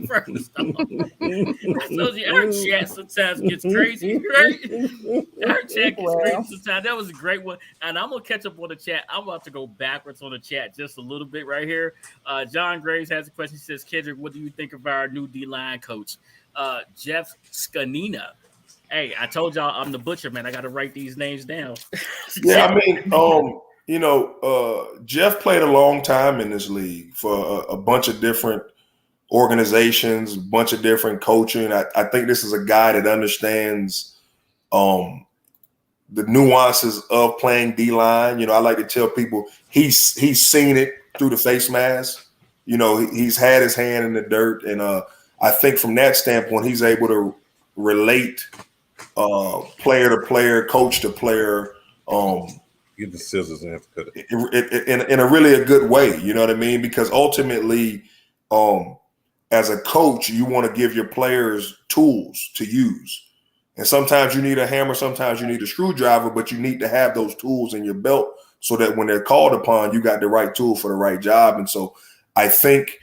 First off, I told you our chat sometimes gets crazy, right? Our chat gets crazy sometimes. That was a great one. And I'm going to catch up on the chat. I'm about to go backwards on the chat just a little bit right here. John Graves has a question. He says, Kedric, what do you think of our new D-line coach? Jeff Scanina. Hey, I told y'all I'm the butcher, man. I got to write these names down. Yeah, Jeff played a long time in this league for a bunch of different organizations, a bunch of different coaching. I think this is a guy that understands the nuances of playing D-line. I like to tell people he's seen it through the face mask. He's had his hand in the dirt, and I think from that standpoint, he's able to relate player to player, coach to player. Get the scissors and have to cut it in a really a good way. You know what I mean? Because ultimately, as a coach, you want to give your players tools to use. And sometimes you need a hammer, sometimes you need a screwdriver, but you need to have those tools in your belt so that when they're called upon, you got the right tool for the right job. And so I think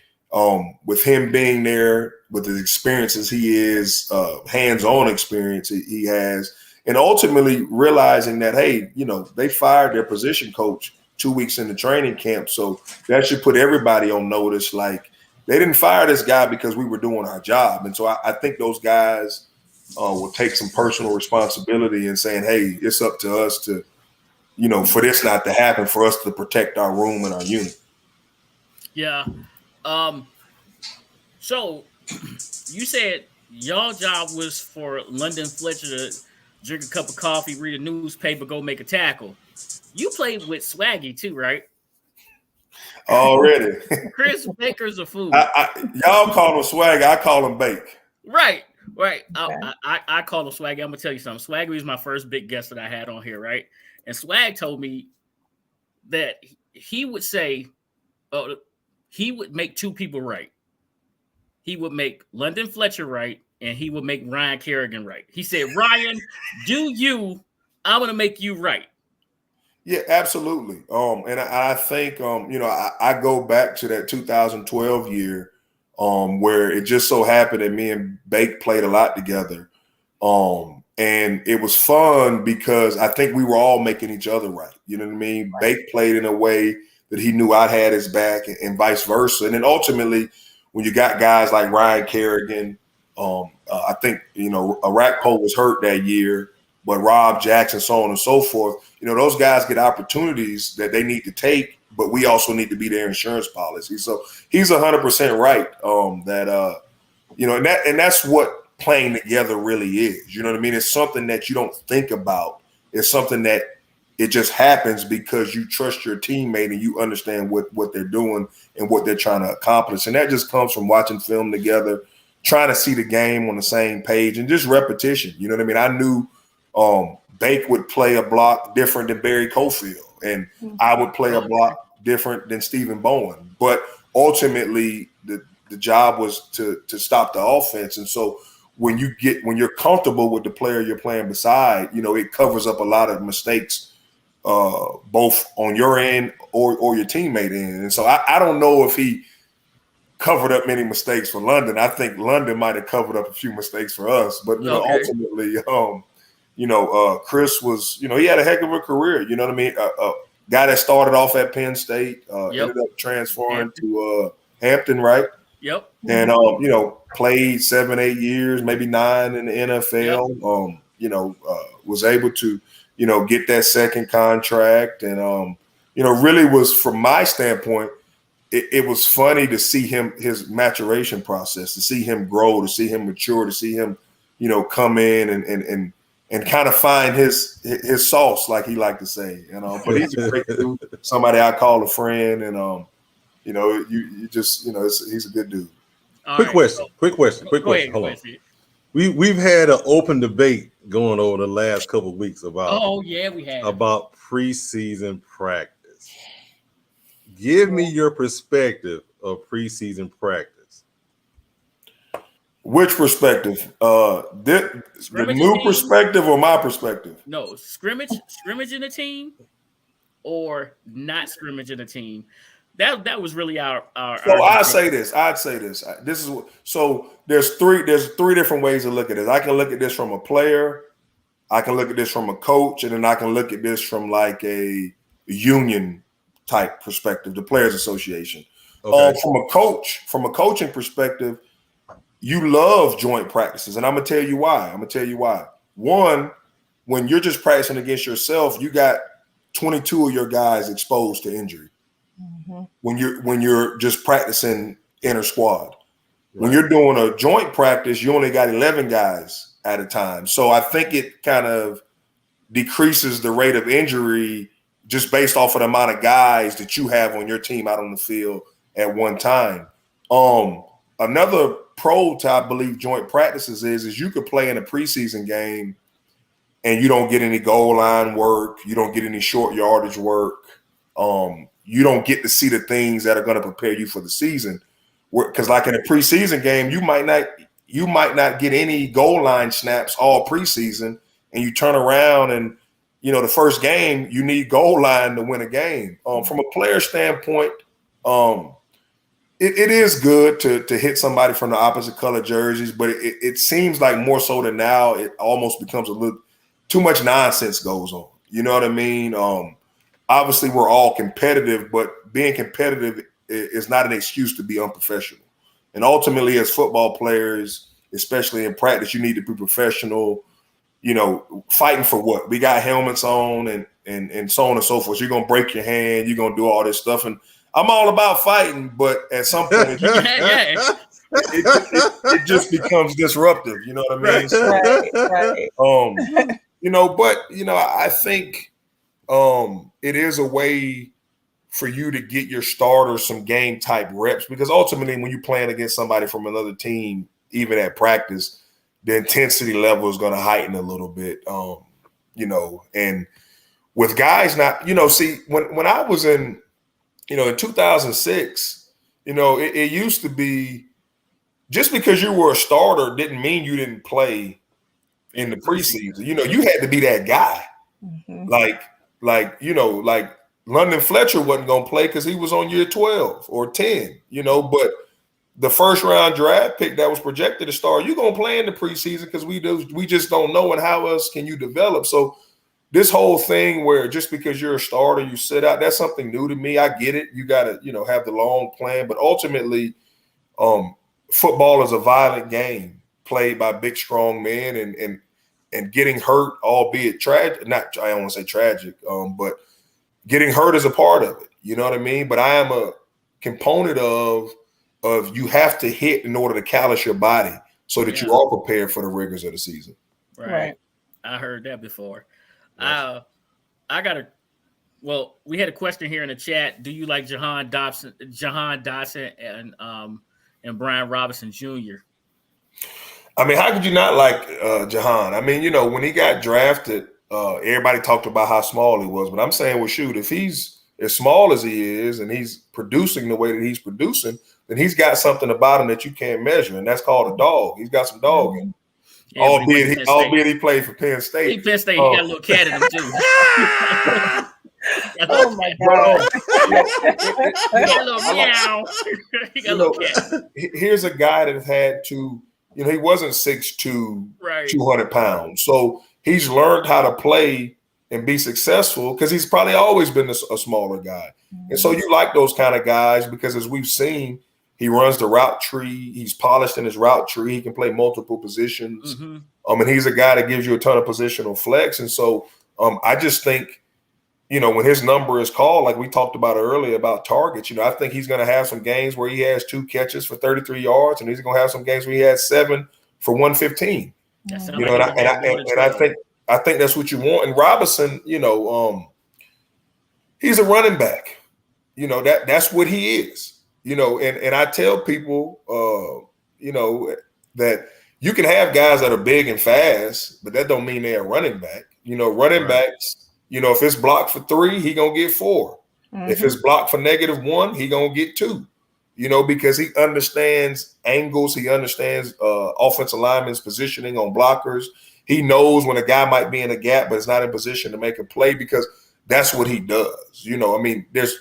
with him being there, with the experiences he is, hands-on experience he has, and ultimately realizing that, hey, they fired their position coach 2 weeks into training camp. So that should put everybody on notice. Like, they didn't fire this guy because we were doing our job. And so I think those guys will take some personal responsibility and saying, hey, it's up to us to, for this not to happen, for us to protect our room and our unit. Yeah. So you said your job was for London Fletcher to drink a cup of coffee, read a newspaper, go make a tackle. You played with Swaggy too, right? Already. Chris Baker's a fool. Y'all call him Swaggy. I call him Bake. Right. I call him Swaggy. I'm going to tell you something. Swaggy was my first big guest that I had on here, right? And Swag told me that he would say, he would make 2 people right. He would make London Fletcher right, and he would make Ryan Kerrigan right. He said, Ryan, do you, I'm going to make you right. Yeah, absolutely. And I think, I go back to that 2012 year where it just so happened that me and Bake played a lot together. And it was fun because I think we were all making each other right. You know what I mean? Right. Bake played in a way that he knew I had his back and vice versa. And then ultimately, when you got guys like Ryan Kerrigan, I think, Arakpo was hurt that year. but Rob Jackson, so on and so forth. Those guys get opportunities that they need to take, but we also need to be their insurance policy. So he's 100% right that and that's what playing together really is. You know what I mean? It's something that you don't think about. It's something that it just happens because you trust your teammate and you understand what they're doing and what they're trying to accomplish. And that just comes from watching film together, trying to see the game on the same page, and just repetition. You know what I mean? I knew Bake would play a block different than Barry Cofield, and I would play a block different than Stephen Bowen. But ultimately, the job was to stop the offense. And so when you're comfortable with the player you're playing beside, it covers up a lot of mistakes, both on your end or your teammate end. And so I don't know if he covered up many mistakes for London. I think London might have covered up a few mistakes for us, but ultimately, Chris was, he had a heck of a career. You know what I mean? A guy that started off at Penn State, ended up transferring to Hampton, right? Yep. And played 7-8 years, maybe 9 in the NFL. Yep. Was able to, get that second contract, and really was, from my standpoint, it was funny to see his maturation process, to see him grow, to see him mature, to see him, come in and kind of find his sauce, like he liked to say. But he's a great dude, somebody I call a friend, and you just, he's a good dude. Quick question. Hold on. We've had an open debate going over the last couple of weeks about we have about preseason practice. Give me your perspective of preseason practice. Which perspective? The new perspective or my perspective? No, scrimmaging a team or not scrimmaging a team. That was really our. So I'd say this. So there's three different ways to look at this. I can look at this from a player, I can look at this from a coach, and then I can look at this from like a union type perspective, the Players Association. Okay. From a coaching perspective, you love joint practices, and I'm gonna tell you why. One, when you're just practicing against yourself, you got 22 of your guys exposed to injury. Mm-hmm. When you're just practicing inter squad, right. When you're doing a joint practice, you only got 11 guys at a time. So I think it kind of decreases the rate of injury just based off of the amount of guys that you have on your team out on the field at one time. Another pro to, I believe, joint practices is you could play in a preseason game and you don't get any goal line work, you don't get any short yardage work. You don't get to see the things that are going to prepare you for the season. Because like in a preseason game, you might not get any goal line snaps all preseason, and you turn around and, the first game, you need goal line to win a game. From a player standpoint, it is good to hit somebody from the opposite color jerseys, but it seems like more so than now, it almost becomes a little too much nonsense goes on. You know what I mean? Obviously, we're all competitive, but being competitive is not an excuse to be unprofessional. And ultimately, as football players, especially in practice, you need to be professional. Fighting for what? We got helmets on and so on and so forth. So you're going to break your hand. You're going to do all this stuff. And I'm all about fighting, but at some point, it just becomes disruptive. You know what I mean? Right. I think it is a way for you to get your starters some game type reps, because ultimately when you're playing against somebody from another team, even at practice, the intensity level is going to heighten a little bit, and with guys not, when I was in 2006, it used to be just because you were a starter didn't mean you didn't play in the preseason. You had to be that guy. Mm-hmm. Like London Fletcher wasn't going to play because he was on year 12 or 10, but the first round draft pick that was projected to start, you're going to play in the preseason because we just don't know, and how else can you develop? So this whole thing where just because you're a starter, you sit out, that's something new to me. I get it. You got to, have the long plan, but ultimately football is a violent game played by big, strong men. And and getting hurt, albeit tragic. Not I don't want to say tragic, but getting hurt is a part of it. You know what I mean? But I am a component of you have to hit in order to callus your body so that you are prepared for the rigors of the season. Right. I heard that before. Yes. We had a question here in the chat. Do you like Jahan Dotson and Brian Robinson Jr.? I mean, how could you not like Jahan? I mean, when he got drafted, everybody talked about how small he was. But I'm saying, well, shoot, if he's as small as he is and he's producing the way that he's producing, then he's got something about him that you can't measure, and that's called a dog. He's got some dog in him. Yeah, albeit he played for Penn State. Penn State, he got a little cat in him too. Oh my God! He got a little meow. He got a little cat. Here's a guy that had to, he wasn't 6'2", 200 pounds, so he's learned how to play and be successful because he's probably always been a smaller guy. Mm-hmm. And so you like those kind of guys because, as we've seen, he runs the route tree. He's polished in his route tree. He can play multiple positions. Mm-hmm. And he's a guy that gives you a ton of positional flex. And so I just think, when his number is called, like we talked about earlier about targets, I think he's going to have some games where he has 2 catches for 33 yards, and he's going to have some games where he has 7 for 115. I think that's what you want. And Robinson, he's a running back. That's what he is. And I tell people, that you can have guys that are big and fast, but that don't mean they're a running back. Running backs, if it's blocked for 3, he gonna get 4. Mm-hmm. If it's blocked for -1, he gonna get 2. Because he understands angles, he understands offensive linemen's positioning on blockers. He knows when a guy might be in a gap, but is not in position to make a play because that's what he does. There's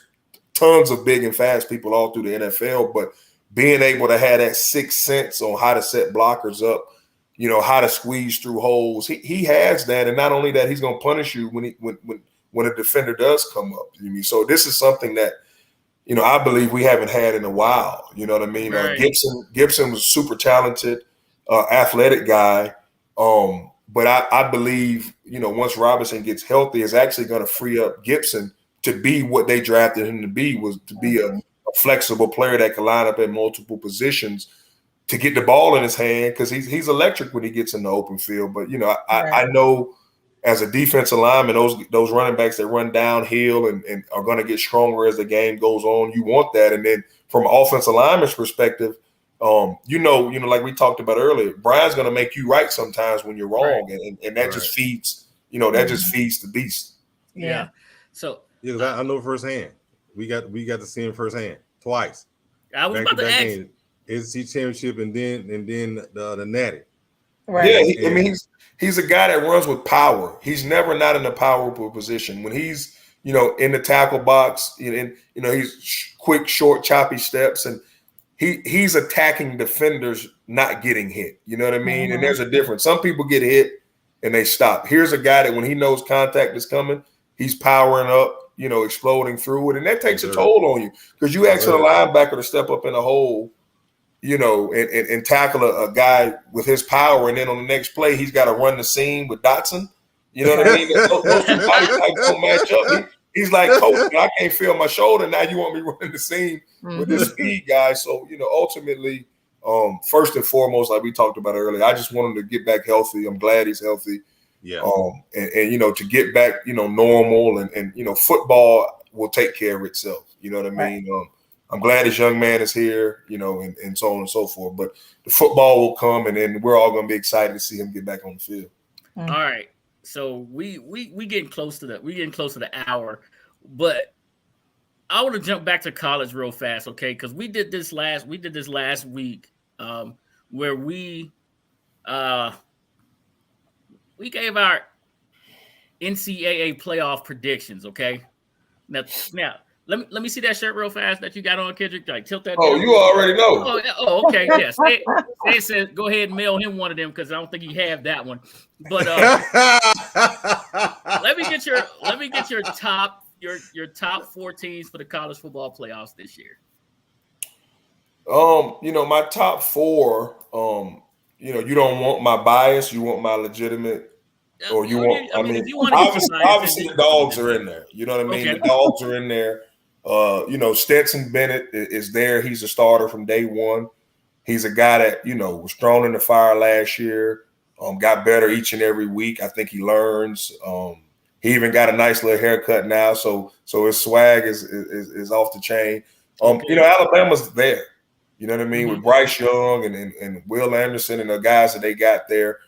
tons of big and fast people all through the NFL, but being able to have that 6th sense on how to set blockers up, how to squeeze through holes, he has that. And not only that, he's going to punish you when a defender does come up. So this is something that, I believe we haven't had in a while. You know what I mean? Right. Gibson was super talented, athletic guy. But I believe, once Robinson gets healthy, it's actually going to free up Gibson to be what they drafted him to be, was to be a flexible player that can line up in multiple positions to get the ball in his hand, because he's electric when he gets in the open field. But, I know as a defensive lineman, those running backs that run downhill and are going to get stronger as the game goes on, you want that. And then from an offensive lineman's perspective, like we talked about earlier, Brian's going to make you right sometimes when you're wrong, and that just feeds, just feeds the beast. Yeah. So I know firsthand. We got to see him firsthand twice. I was about to ask. SEC championship and then the Natty. Right. Yeah, he's a guy that runs with power. He's never not in a powerful position. When he's in the tackle box, he's quick, short, choppy steps, and he's attacking defenders, not getting hit. You know what I mean? Mm-hmm. And there's a difference. Some people get hit and they stop. Here's a guy that when he knows contact is coming, he's powering up, exploding through it. And that takes a toll on you, because you ask a linebacker to step up in a hole, and tackle a guy with his power. And then on the next play, he's got to run the seam with Dotson. You know what I mean? Those two body types don't match up. He's like, coach, I can't feel my shoulder. Now you want me running the seam with this speed guy. So, ultimately, first and foremost, like we talked about earlier, I just want him to get back healthy. I'm glad he's healthy. Yeah. And to get back, normal and football will take care of itself. You know what I mean? Right. I'm glad this young man is here, and so on and so forth. But the football will come, and then we're all going to be excited to see him get back on the field. All right. So we getting close to the hour, but I want to jump back to college real fast, okay? Because we did this last week, where we gave our NCAA playoff predictions, okay? Now let me see that shirt real fast that you got on, Kedric. Like, tilt that. Oh, down. You already know. Oh, okay. Yes. They said go ahead and mail him one of them, because I don't think he have that one. But let me get your top 4 teams for the college football playoffs this year. My top 4. You don't want my bias. You want my legitimate Or you want? I mean, if you want to obviously the dogs are in there. You know what I mean? Okay. The dogs are in there. Stetson Bennett is there. He's a starter from day one. He's a guy that was thrown in the fire last year. Got better each and every week. I think he learns. He even got a nice little haircut now, so his swag is off the chain. Alabama's there. You know what I mean? Mm-hmm. With Bryce Young and Will Anderson and the guys that they got there,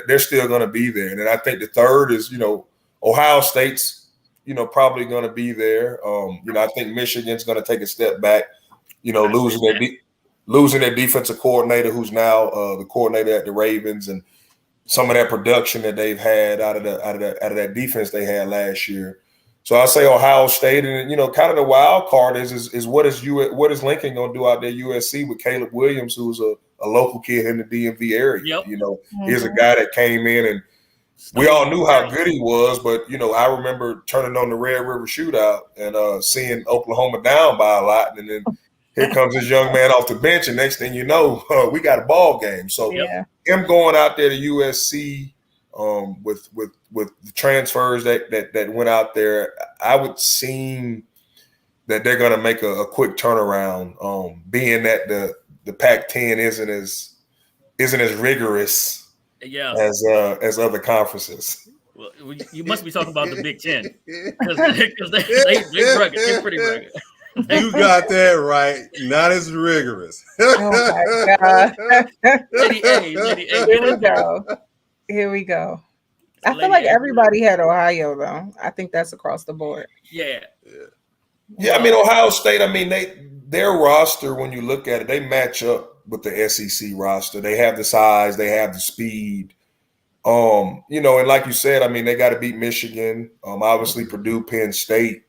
they're still going to be there. And then I think the third is, Ohio State's, probably going to be there. I think Michigan's going to take a step back, losing their defensive coordinator, who's now the coordinator at the Ravens, and some of that production that they've had out of that defense they had last year. So I say Ohio State, and kind of the wild card is what is Lincoln going to do out there at USC with Caleb Williams, who's a local kid in the DMV area. Yep. He's a guy that came in, and we all knew how good he was, but I remember turning on the Red River Shootout and seeing Oklahoma down by a lot, and then here comes this young man off the bench, and next thing you know, we got a ball game. So him going out there to USC with the transfers that went out there, I would seem that they're going to make a quick turnaround. Being that the Pac-10 isn't as rigorous as other conferences. Well, you must be talking about the Big Ten because they're rugged. They're pretty rugged. You got that right. Not as rigorous. Oh my God. Here we go. I feel like everybody had Ohio, though. I think that's across the board. Yeah. I mean, Ohio State, their roster, when you look at it, they match up with the SEC roster. They have the size, they have the speed. And like you said, they got to beat Michigan. Obviously Purdue, Penn State.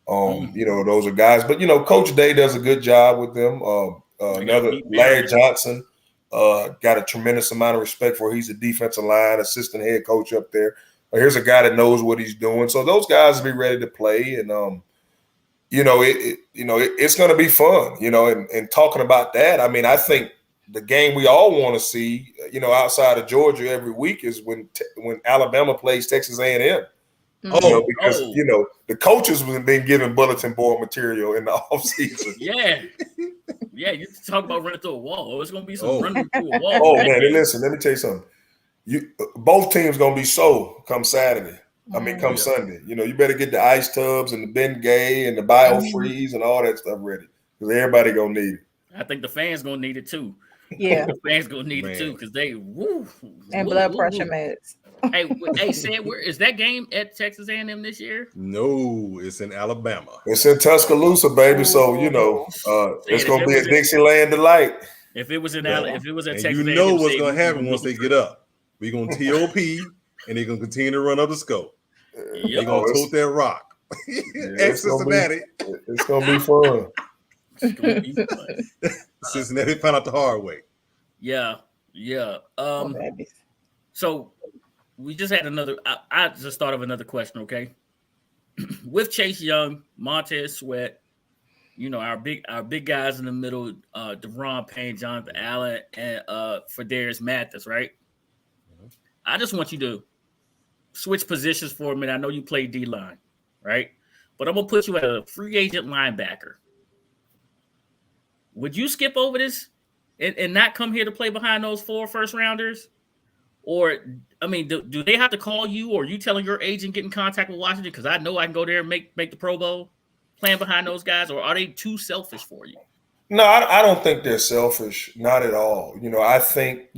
Those are guys. But, Coach Day does a good job with them. Another Larry Johnson. Got a tremendous amount of respect for. He's a defensive line assistant head coach up there. Here's a guy that knows what he's doing. So those guys will be ready to play, and it's going to be fun. And talking about that, I think the game we all want to see, outside of Georgia every week is when Alabama plays Texas A&M. Because the coaches have been given bulletin board material in the offseason. Yeah, you talk about running through a wall. It's going to be some running through a wall. Oh, man, listen, let me tell you something. Both teams going to be come Saturday. Come Sunday. You better get the ice tubs and the Ben Gay and the BioFreeze and all that stuff ready because everybody going to need it. I think the fans going to need it too. Yeah. The fans going to need it too because they and blood pressure meds. Hey, Sam, where is that game at Texas A&M this year? No, it's in Alabama. It's in Tuscaloosa, baby. So it's gonna be a Dixieland delight. If it was in if it was at Texas, what's gonna happen once they get up. We're gonna TOP, and they're gonna continue to run up the scope. They're gonna tote that rock. Cincinnati. It's gonna be fun. Cincinnati found out the hard way. Yeah. So we just had another. I just thought of another question. Okay, with Chase Young, Montez Sweat, our big guys in the middle, De'Ron Payne, Jonathan Allen, and Fadarius Mathis, right? Mm-hmm. I just want you to switch positions for a minute. I know you play D-line, right? But I'm gonna put you at a free agent linebacker. Would you skip over this and not come here to play behind those 4 first rounders? Or, do they have to call you, or you telling your agent get in contact with Washington? Because I know I can go there and make the Pro Bowl playing behind those guys, or are they too selfish for you? No, I don't think they're selfish. Not at all. I think,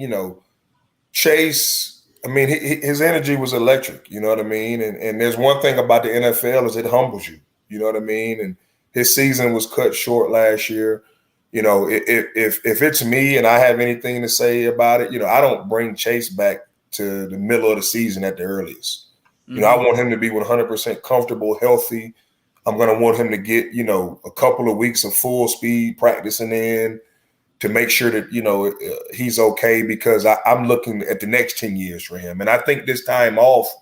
Chase, his energy was electric, you know what I mean? And there's one thing about the NFL is it humbles you, you know what I mean? And his season was cut short last year. If it's me and I have anything to say about it, I don't bring Chase back to the middle of the season at the earliest. Mm-hmm. I want him to be 100% comfortable, healthy. I'm going to want him to get, a couple of weeks of full speed practicing in to make sure that, he's okay, because I'm looking at the next 10 years for him. And I think this time off,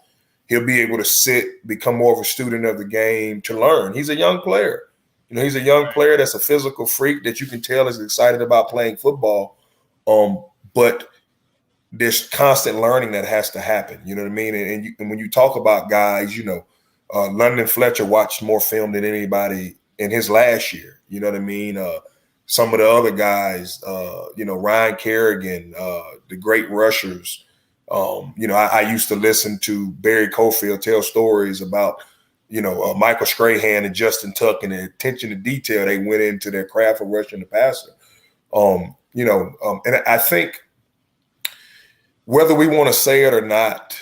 he'll be able to sit, become more of a student of the game, to learn. He's a young player. He's a young player that's a physical freak that you can tell is excited about playing football. But there's constant learning that has to happen. You know what I mean? And when you talk about guys, London Fletcher watched more film than anybody in his last year. You know what I mean? Some of the other guys, Ryan Kerrigan, the great rushers. I used to listen to Barry Cofield tell stories about, Michael Strahan and Justin Tuck and the attention to detail they went into their craft of rushing the passer. And I think whether we want to say it or not,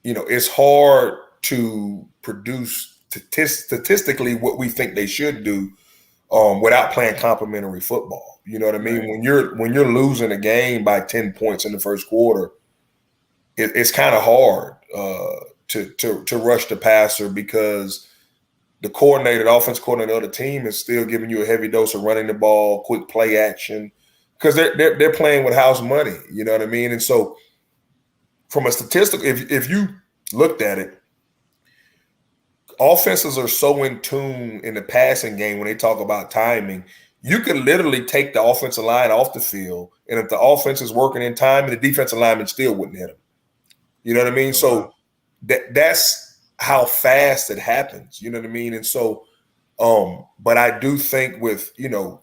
it's hard to produce statistically what we think they should do without playing complementary football. You know what I mean? Right. When you're losing a game by 10 points in the first quarter, it's kind of hard to rush the passer because the offense coordinator of the team is still giving you a heavy dose of running the ball, quick play action, because they're playing with house money. You know what I mean? And so from a statistical, if you looked at it, offenses are so in tune in the passing game when they talk about timing. You could literally take the offensive line off the field, and if the offense is working in time, the defensive lineman still wouldn't hit them. You know what I mean? So that's how fast it happens. You know what I mean? And so, but I do think with,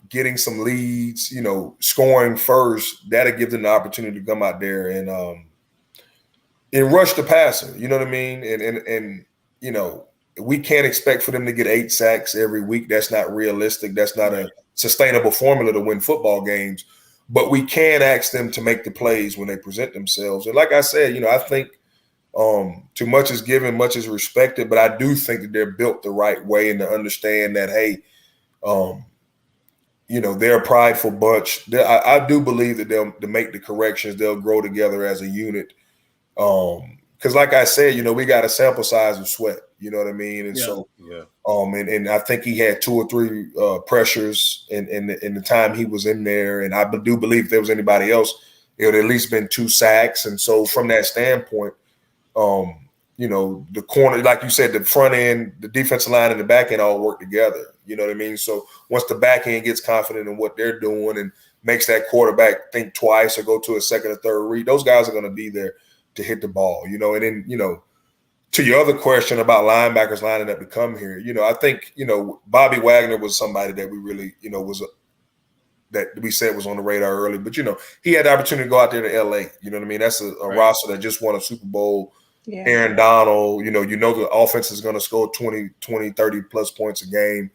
getting some leads, scoring first, that'll give them the opportunity to come out there and rush the passer. You know what I mean? And we can't expect for them to get 8 sacks every week. That's not realistic. That's not a sustainable formula to win football games. But we can ask them to make the plays when they present themselves. And like I said, I think too much is given, much is respected. But I do think that they're built the right way and to understand that, hey, they're a prideful bunch. I do believe that they'll make the corrections. They'll grow together as a unit. Because like I said, we got a sample size of Sweat. You know what I mean? And and I think he had 2 or 3 pressures in the time he was in there. And I do believe if there was anybody else, it would at least been 2 sacks. And so from that standpoint, the corner, like you said, the front end, the defensive line and the back end all work together. You know what I mean? So once the back end gets confident in what they're doing and makes that quarterback think twice or go to a second or third read, those guys are going to be there to hit the ball, and then, to your other question about linebackers lining up to come here, I think, Bobby Wagner was somebody that we really, that we said was on the radar early, but, he had the opportunity to go out there to LA. You know what I mean? That's a roster that just won a Super Bowl. Yeah. Aaron Donald, the offense is going to score 20, 30 plus points a game.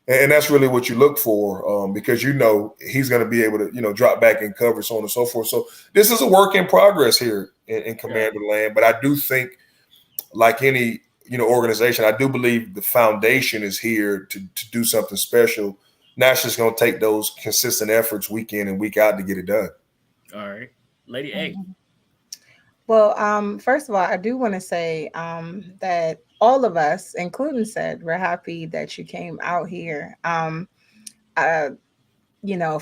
And that's really what you look for because, he's going to be able to, drop back in cover, so on and so forth. So this is a work in progress here in Commander Land. But I do think, like any, organization, I do believe the foundation is here to do something special. Now it's just going to take those consistent efforts week in and week out to get it done. All right. Lady A. Well, first of all, I do want to say that all of us, including Sid, we're happy that you came out here. Of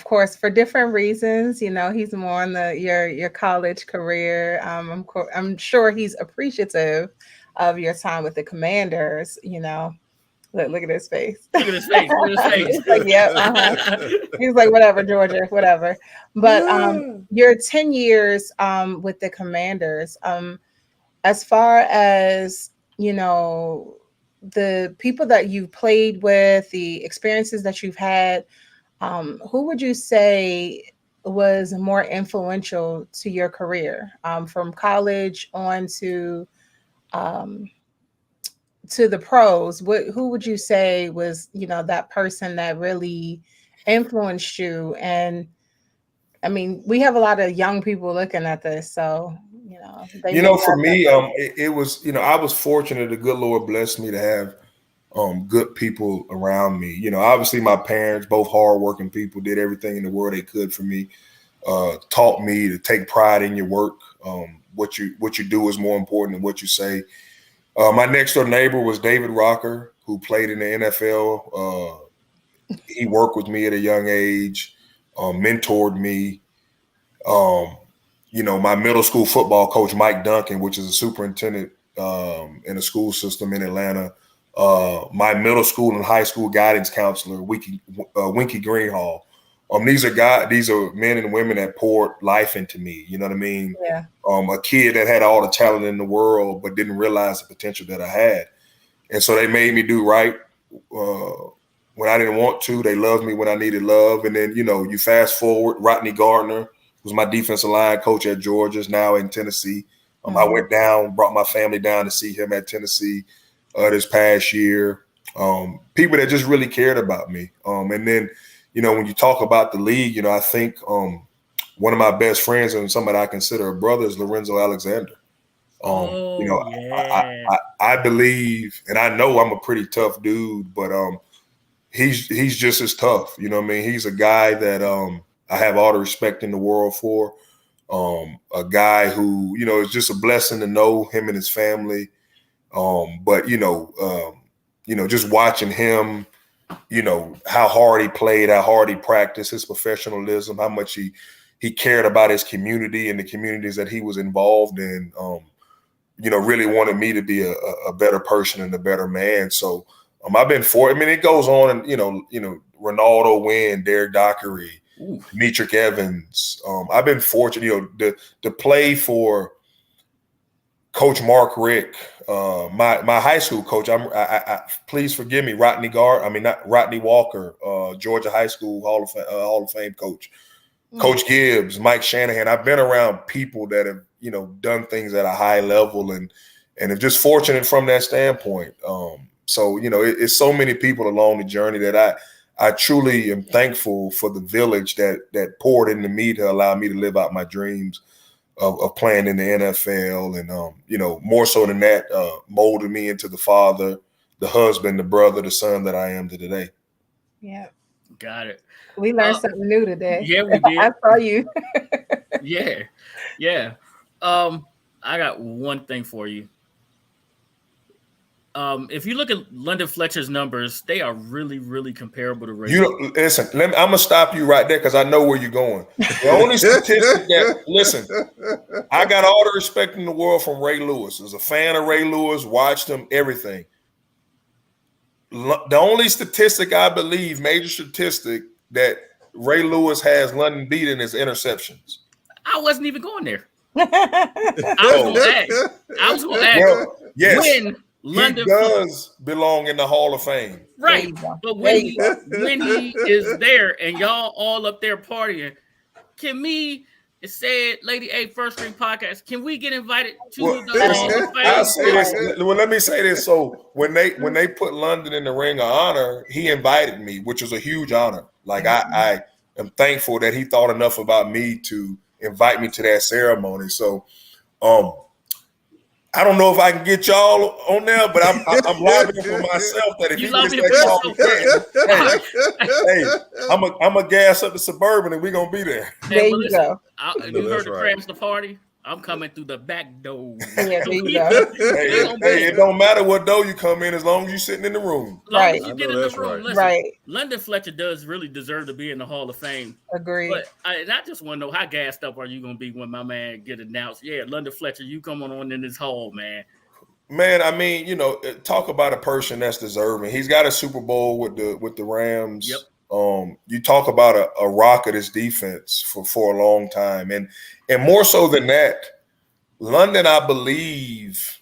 course, for different reasons. He's more on your college career. I'm sure he's appreciative of your time with the Commanders. Look at his face. Look at his face. Look at his face. Like, yeah. He's like, whatever, Georgia, whatever. But your 10 years with the Commanders, as far as, the people that you've played with, the experiences that you've had, who would you say was more influential to your career from college on to the pros? Who would you say was, that person that really influenced you? And I mean, we have a lot of young people looking at this, so for me, it was, I was fortunate. The good Lord blessed me to have good people around me. Obviously my parents, both hardworking people, did everything in the world they could for me. Taught me to take pride in your work. What you do is more important than what you say. My next door neighbor was David Rocker, who played in the NFL. He worked with me at a young age, mentored me. My middle school football coach, Mike Duncan, which is a superintendent in a school system in Atlanta. My middle school and high school guidance counselor, Winky Greenhall, These are men and women that poured life into me. You know what I mean? Yeah. A kid that had all the talent in the world, but didn't realize the potential that I had. And so they made me do right when I didn't want to. They loved me when I needed love. And then, you fast forward, Rodney Gardner was my defensive line coach at Georgia, is now in Tennessee. I went down, brought my family down to see him at Tennessee this past year. People that just really cared about me. And then, when you talk about the league, I think one of my best friends and somebody I consider a brother is Lorenzo Alexander. I believe, and I know I'm a pretty tough dude, but he's just as tough. You know what I mean? He's a guy that I have all the respect in the world for. A guy who, it's just a blessing to know him and his family. But just watching him, how hard he played, how hard he practiced, his professionalism, how much he cared about his community and the communities that he was involved in, really wanted me to be a better person and a better man. So I've been it goes on, and, Ronaldo Wynn, Derek Dockery, Demetric Evans. I've been fortunate, to play for Coach Mark Rick, my high school coach. I please forgive me, Rodney Walker, Georgia High School Hall of Fame coach, Coach Gibbs, Mike Shanahan. I've been around people that have done things at a high level and are just fortunate from that standpoint. So it's so many people along the journey that I truly am thankful for the village that poured into me to allow me to live out my dreams of playing in the NFL, and more so than that, molded me into the father, the husband, the brother, the son that I am today. Yeah, got it. We learned something new today. Yeah, we did. I saw you. Yeah. I got one thing for you. If you look at London Fletcher's numbers, they are really, really comparable to Ray. Listen, I'm gonna stop you right there because I know where you're going. The only statistic I got all the respect in the world from Ray Lewis. As a fan of Ray Lewis, watched him, everything. The only statistic I believe, major statistic, that Ray Lewis has London beaten is interceptions. I wasn't even going there. I was going to ask. Well, yes. When London he does belong in the Hall of Fame. Right. But when he is there and y'all all up there partying, can me, it said Lady A First String Podcast, can we get invited to the Hall of Fame? I'll say this. Well, let me say this. So when they put London in the Ring of Honor, he invited me, which was a huge honor. Like I am thankful that he thought enough about me to invite me to that ceremony. So I don't know if I can get y'all on there, but I'm lobbying for myself that if you he gets that call, hey, I'm a gas up the Suburban and we're gonna be there. There you go. You heard the crash the party. I'm coming through the back door. Yeah, there you go. Hey, it don't matter what door you come in as long as you're sitting in the room. Right. You get in the room. Listen, right. London Fletcher does really deserve to be in the Hall of Fame. Agreed. But I just want to know, how gassed up are you going to be when my man get announced? Yeah, London Fletcher, you come on in this hall, man. Man, I mean, talk about a person that's deserving. He's got a Super Bowl with the Rams. Yep. You talk about a rock of his defense for a long time. And more so than that, London, I believe,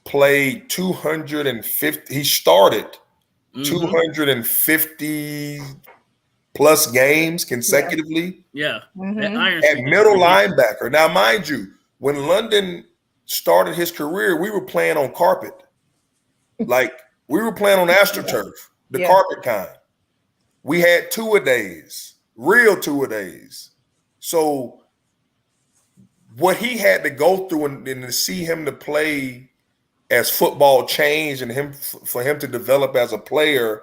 played 250. He started 250 plus games consecutively. Yeah. At middle linebacker. Now, mind you, when London started his career, we were playing on carpet. Like, we were playing on AstroTurf, the carpet kind. We had two-a-days, real two-a-days. So what he had to go through and to see him to play as football changed and for him to develop as a player,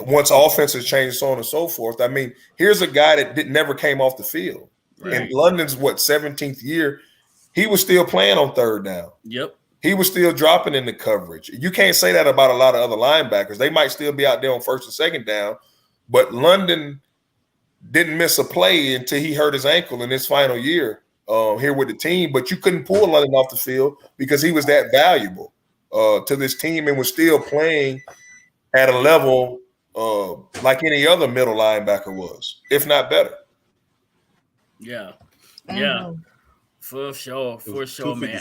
once offenses changed, so on and so forth. I mean, here's a guy that never came off the field. Right. In London's 17th year, he was still playing on third down. Yep. He was still dropping in the coverage. You can't say that about a lot of other linebackers. They might still be out there on first and second down, but London didn't miss a play until he hurt his ankle in his final year here with the team. But you couldn't pull London off the field because he was that valuable to this team and was still playing at a level like any other middle linebacker was, if not better. Yeah. Mm-hmm. Yeah. For sure, man.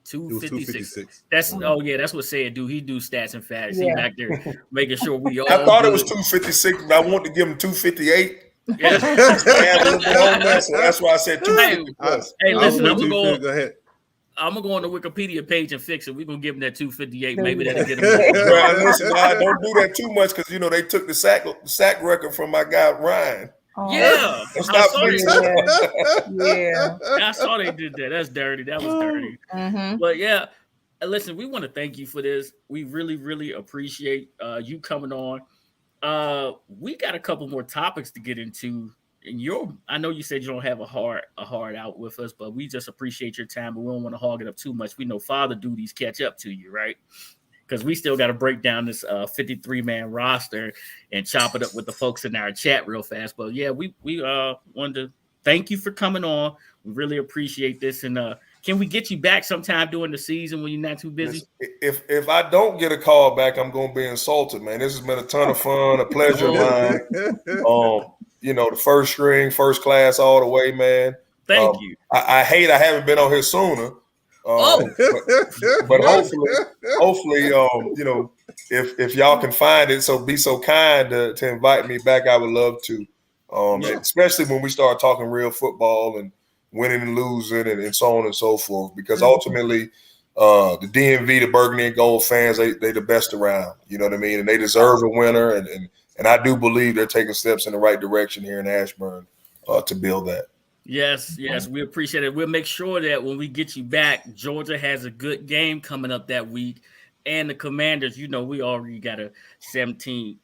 256. That's that's what said. Do he do stats and facts? He Yeah. back there making sure we all. I thought it good. was 256, but I wanted to give him 258. Yeah. So that's why I said 256. Hey, listen, I'm Go gonna ahead. go on the Wikipedia page and fix it. We're gonna give him that 258. Maybe that'll get him. Well, listen, don't do that too much because they took the sack record from my guy Ryan. Oh. Yeah, Let's not Yeah. I saw they did that. That's dirty. That was dirty. Mm-hmm. But yeah, listen, we want to thank you for this. We really, really appreciate you coming on. We got a couple more topics to get into. And I know you said you don't have a hard out with us, but we just appreciate your time, but we don't want to hog it up too much. We know father duties catch up to you, right? Because we still got to break down this 53-man roster and chop it up with the folks in our chat real fast. But yeah, we wanted to thank you for coming on. We really appreciate this. And can we get you back sometime during the season when you're not too busy? If I don't get a call back, I'm going to be insulted, man. This has been a ton of fun, a pleasure of mine. The first string, first class all the way, man. Thank you. I hate I haven't been on here sooner. But hopefully, if y'all can find it, so be so kind to invite me back. I would love to, especially when we start talking real football and winning and losing and so on and so forth. Because ultimately, the DMV, the Burgundy and Gold fans, they the best around. You know what I mean? And they deserve a winner. And I do believe they're taking steps in the right direction here in Ashburn to build that. Yes, we appreciate it. We'll make sure that when we get you back, Georgia has a good game coming up that week. And the Commanders, we already got a 17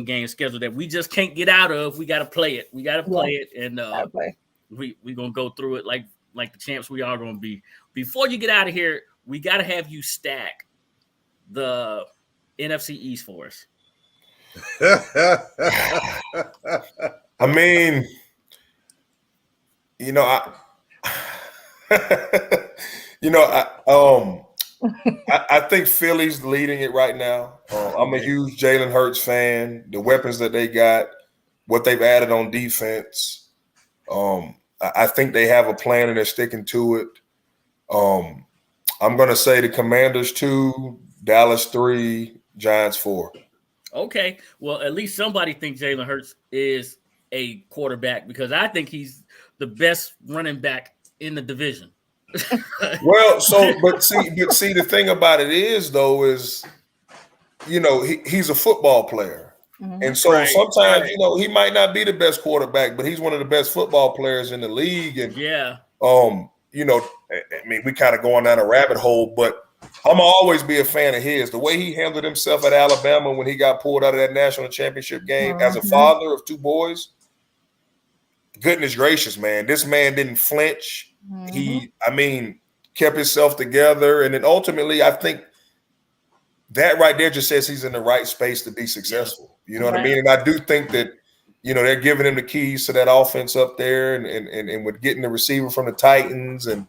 game schedule that we just can't get out of. We got to play it. And we're going to go through it like the champs we are going to be. Before you get out of here, we got to have you stack the NFC East for us. I mean, I think Philly's leading it right now. I'm a huge Jalen Hurts fan. The weapons that they got, what they've added on defense. I think they have a plan and they're sticking to it. I'm going to say the Commanders 2, Dallas 3, Giants 4. Okay. Well, at least somebody thinks Jalen Hurts is a quarterback because I think he's the best running back in the division. Well, but see, the thing about it is, though, is, he's a football player. Mm-hmm. And so sometimes, he might not be the best quarterback, but he's one of the best football players in the league. And, we kind of going down a rabbit hole, but I'm always be a fan of his. The way he handled himself at Alabama when he got pulled out of that national championship game as a father of 2 boys. Goodness gracious, man. This man didn't flinch. He kept himself together. And then ultimately, I think that right there just says he's in the right space to be successful. You know what I mean? And I do think that, they're giving him the keys to that offense up there and with getting the receiver from the Titans and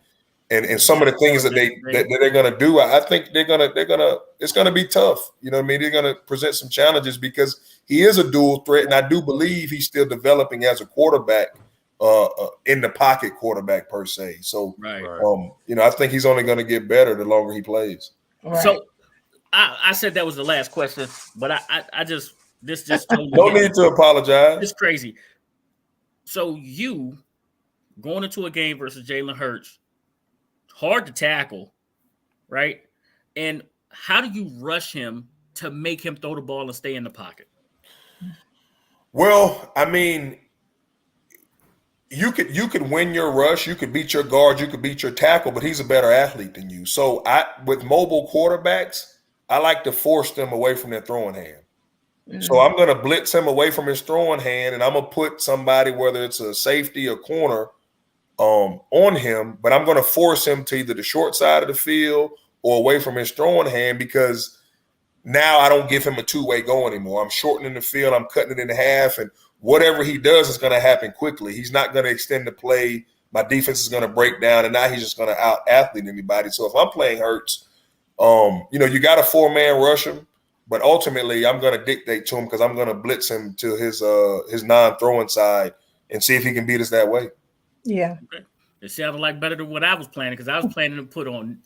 some of the things that they're going to do, I think it's going to be tough. You know what I mean? They're going to present some challenges because he is a dual threat. And I do believe he's still developing as a quarterback, in the pocket quarterback per se. So, I think he's only going to get better the longer he plays. Right. So I said that was the last question, but this just totally no need to apologize. It's crazy. So you going into a game versus Jalen Hurts, hard to tackle, right? And how do you rush him to make him throw the ball and stay in the pocket? Well, I mean, you could win your rush, you could beat your guard, you could beat your tackle, but he's a better athlete than you. So with mobile quarterbacks, I like to force them away from their throwing hand. Mm-hmm. So I'm going to blitz him away from his throwing hand, and I'm going to put somebody, whether it's a safety or corner, on him, but I'm going to force him to either the short side of the field or away from his throwing hand because now I don't give him a two-way go anymore. I'm shortening the field. I'm cutting it in half, and whatever he does is going to happen quickly. He's not going to extend the play. My defense is going to break down, and now he's just going to out-athlete anybody. So if I'm playing Hurts, you got a 4-man rush him. But ultimately, I'm going to dictate to him because I'm going to blitz him to his non-throwing side and see if he can beat us that way. Yeah. Okay. It sounded like better than what I was planning because I was planning to put on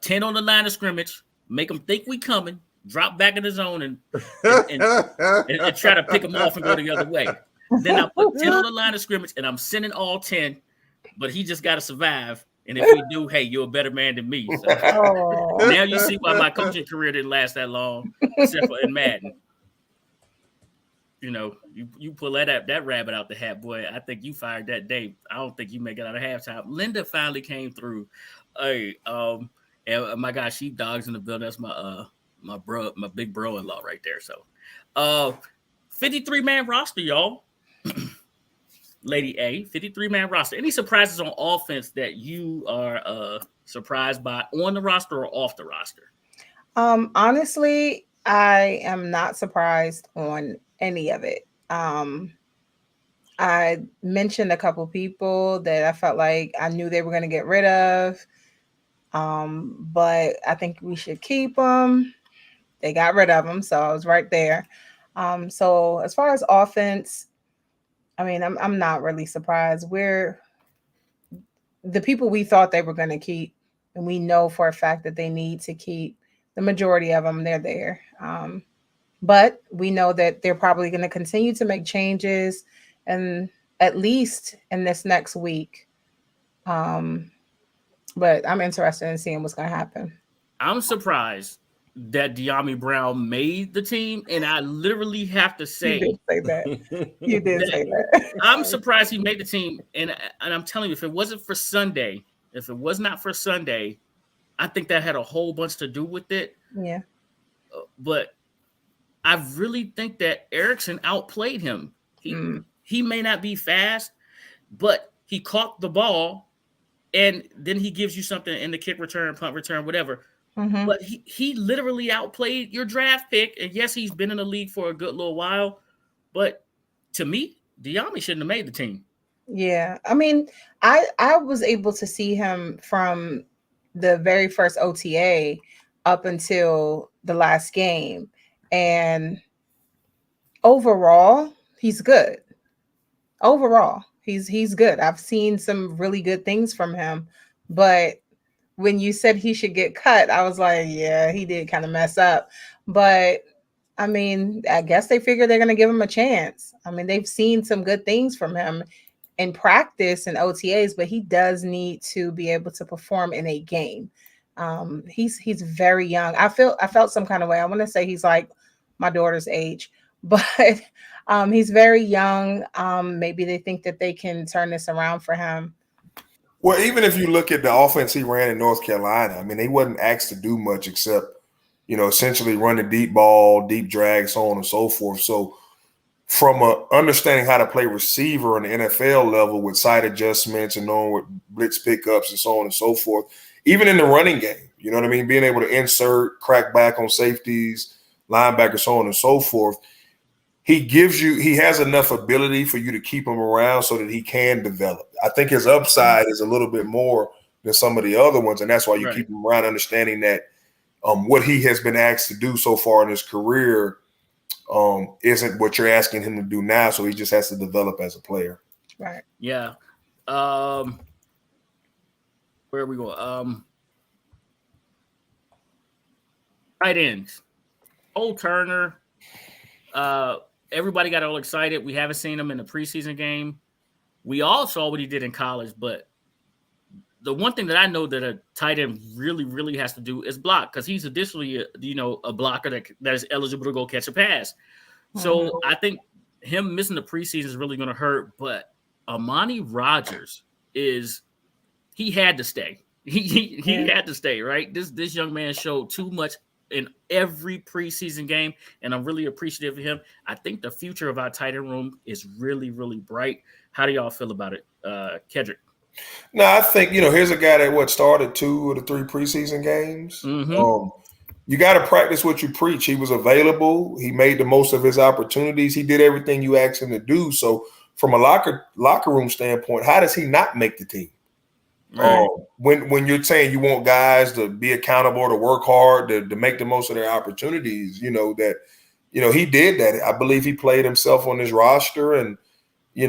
10 on the line of scrimmage, make them think we coming, drop back in the zone, and try to pick them off and go the other way. Then I put 10 on the line of scrimmage, and I'm sending all 10, but he just got to survive. And if we do, hey, you're a better man than me. So now you see why my coaching career didn't last that long, except for in Madden. You know, you pull that rabbit out the hat, boy. I think you fired that day. I don't think you make it out of halftime. Linda finally came through. Hey, and my guy Sheepdogs in the building. That's my big bro-in-law right there. So 53-man roster, y'all. Lady A, 53-man roster. Any surprises on offense that you are surprised by on the roster or off the roster? Honestly, I am not surprised on any of it. I mentioned a couple people that I felt like I knew they were going to get rid of, but I think we should keep them. They got rid of them, so I was right there. So as far as offense, I mean, I'm not really surprised. We're the people we thought they were going to keep, and we know for a fact that they need to keep. The majority of them, they're there. But we know that they're probably going to continue to make changes, and at least in this next week. But I'm interested in seeing what's going to happen. I'm surprised that De'Ami Brown made the team, and I literally have to say, you did say that. You did say that. I'm surprised he made the team, and I'm telling you, if it wasn't for Sunday, if it was not for Sunday, I think that had a whole bunch to do with it. Yeah. But I really think that Erickson outplayed him. He may not be fast, but he caught the ball, and then he gives you something in the kick return, punt return, whatever. Mm-hmm. But he literally outplayed your draft pick. And yes, he's been in the league for a good little while. But to me, De'Ami shouldn't have made the team. Yeah. I mean, I was able to see him from the very first OTA up until the last game. And overall, he's good. Overall, he's good. I've seen some really good things from him. But when you said he should get cut, I was like, yeah, he did kind of mess up. But I mean, I guess they figure they're going to give him a chance. I mean, they've seen some good things from him in practice and OTAs, but he does need to be able to perform in a game. He's very young. I felt some kind of way. I want to say he's like my daughter's age, but he's very young. Maybe they think that they can turn this around for him. Well, even if you look at the offense he ran in North Carolina, I mean, he wasn't asked to do much except, essentially run the deep ball, deep drag, so on and so forth. So from understanding how to play receiver on the NFL level with side adjustments and knowing what blitz pickups and so on and so forth, even in the running game, you know what I mean? Being able to insert, crack back on safeties, linebackers, so on and so forth. He has enough ability for you to keep him around so that he can develop. I think his upside is a little bit more than some of the other ones, and that's why you keep him around, understanding that what he has been asked to do so far in his career isn't what you're asking him to do now, so he just has to develop as a player. Right. Yeah. Where are we going? Tight ends. Cole Turner. Everybody got all excited. We haven't seen him in the preseason game. We all saw what he did in college, but the one thing that I know that a tight end really, really has to do is block, because he's additionally, a blocker that is eligible to go catch a pass. So I think him missing the preseason is really going to hurt. But Amani Rodgers he had to stay. He had to stay, right? This young man showed too much in every preseason game, and I'm really appreciative of him. I think the future of our tight end room is really, really bright. How do y'all feel about it, Kedric? No, I think, here's a guy that started 2 of the 3 preseason games. Mm-hmm. You got to practice what you preach. He was available. He made the most of his opportunities. He did everything you asked him to do. So from a locker room standpoint, how does he not make the team? Right. When you're saying you want guys to be accountable, to work hard, to make the most of their opportunities, he did that. I believe he played himself on his roster, and if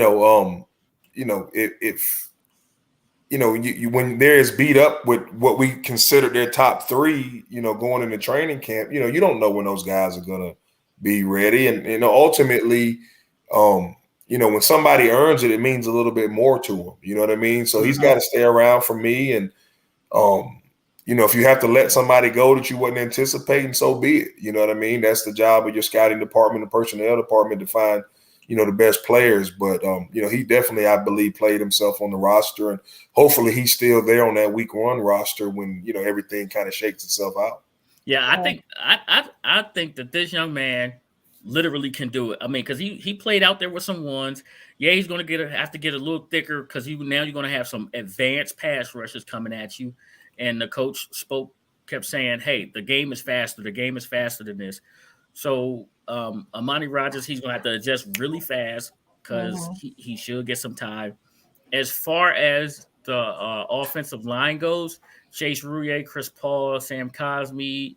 when they're as beat up with what we considered their top three, going into training camp, you don't know when those guys are gonna be ready, and ultimately, when somebody earns it, it means a little bit more to them. You know what I mean? So he's got to stay around for me. And, if you have to let somebody go that you wasn't anticipating, so be it. You know what I mean? That's the job of your scouting department, the personnel department, to find, the best players. But, he definitely, I believe, played himself on the roster. And hopefully he's still there on that week one roster when, everything kind of shakes itself out. Yeah, I think that this young man literally can do it. I mean, because he played out there with some ones. Yeah, he's going to have to get a little thicker because now you're going to have some advanced pass rushers coming at you. And the coach kept saying, hey, the game is faster. The game is faster than this. So Amani Rodgers, he's going to have to adjust really fast because he should get some time. As far as the offensive line goes, Chase Roullier, Chris Paul, Sam Cosme,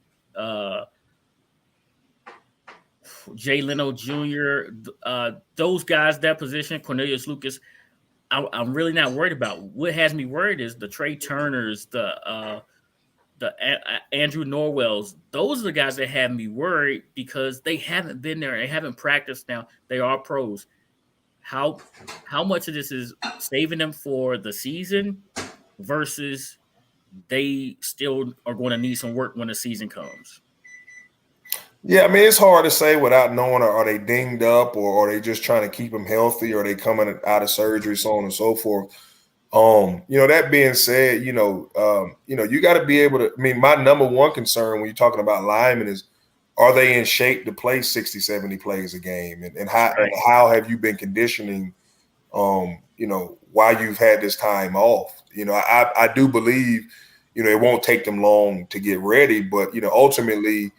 Jalen Jr., those guys, that position, Cornelius Lucas, I'm really not worried about. What has me worried is the Trey Turners, the Andrew Norwells. Those are the guys that have me worried because they haven't been there. They haven't practiced now. They are pros. How much of this is saving them for the season versus they still are going to need some work when the season comes? Yeah, I mean, it's hard to say without knowing, are they dinged up or are they just trying to keep them healthy, or are they coming out of surgery, so on and so forth. That being said, you got to be able to, I mean, my number one concern when you're talking about linemen is, are they in shape to play 60, 70 plays a game? And how have you been conditioning, while you've had this time off? I do believe, it won't take them long to get ready, but, ultimately,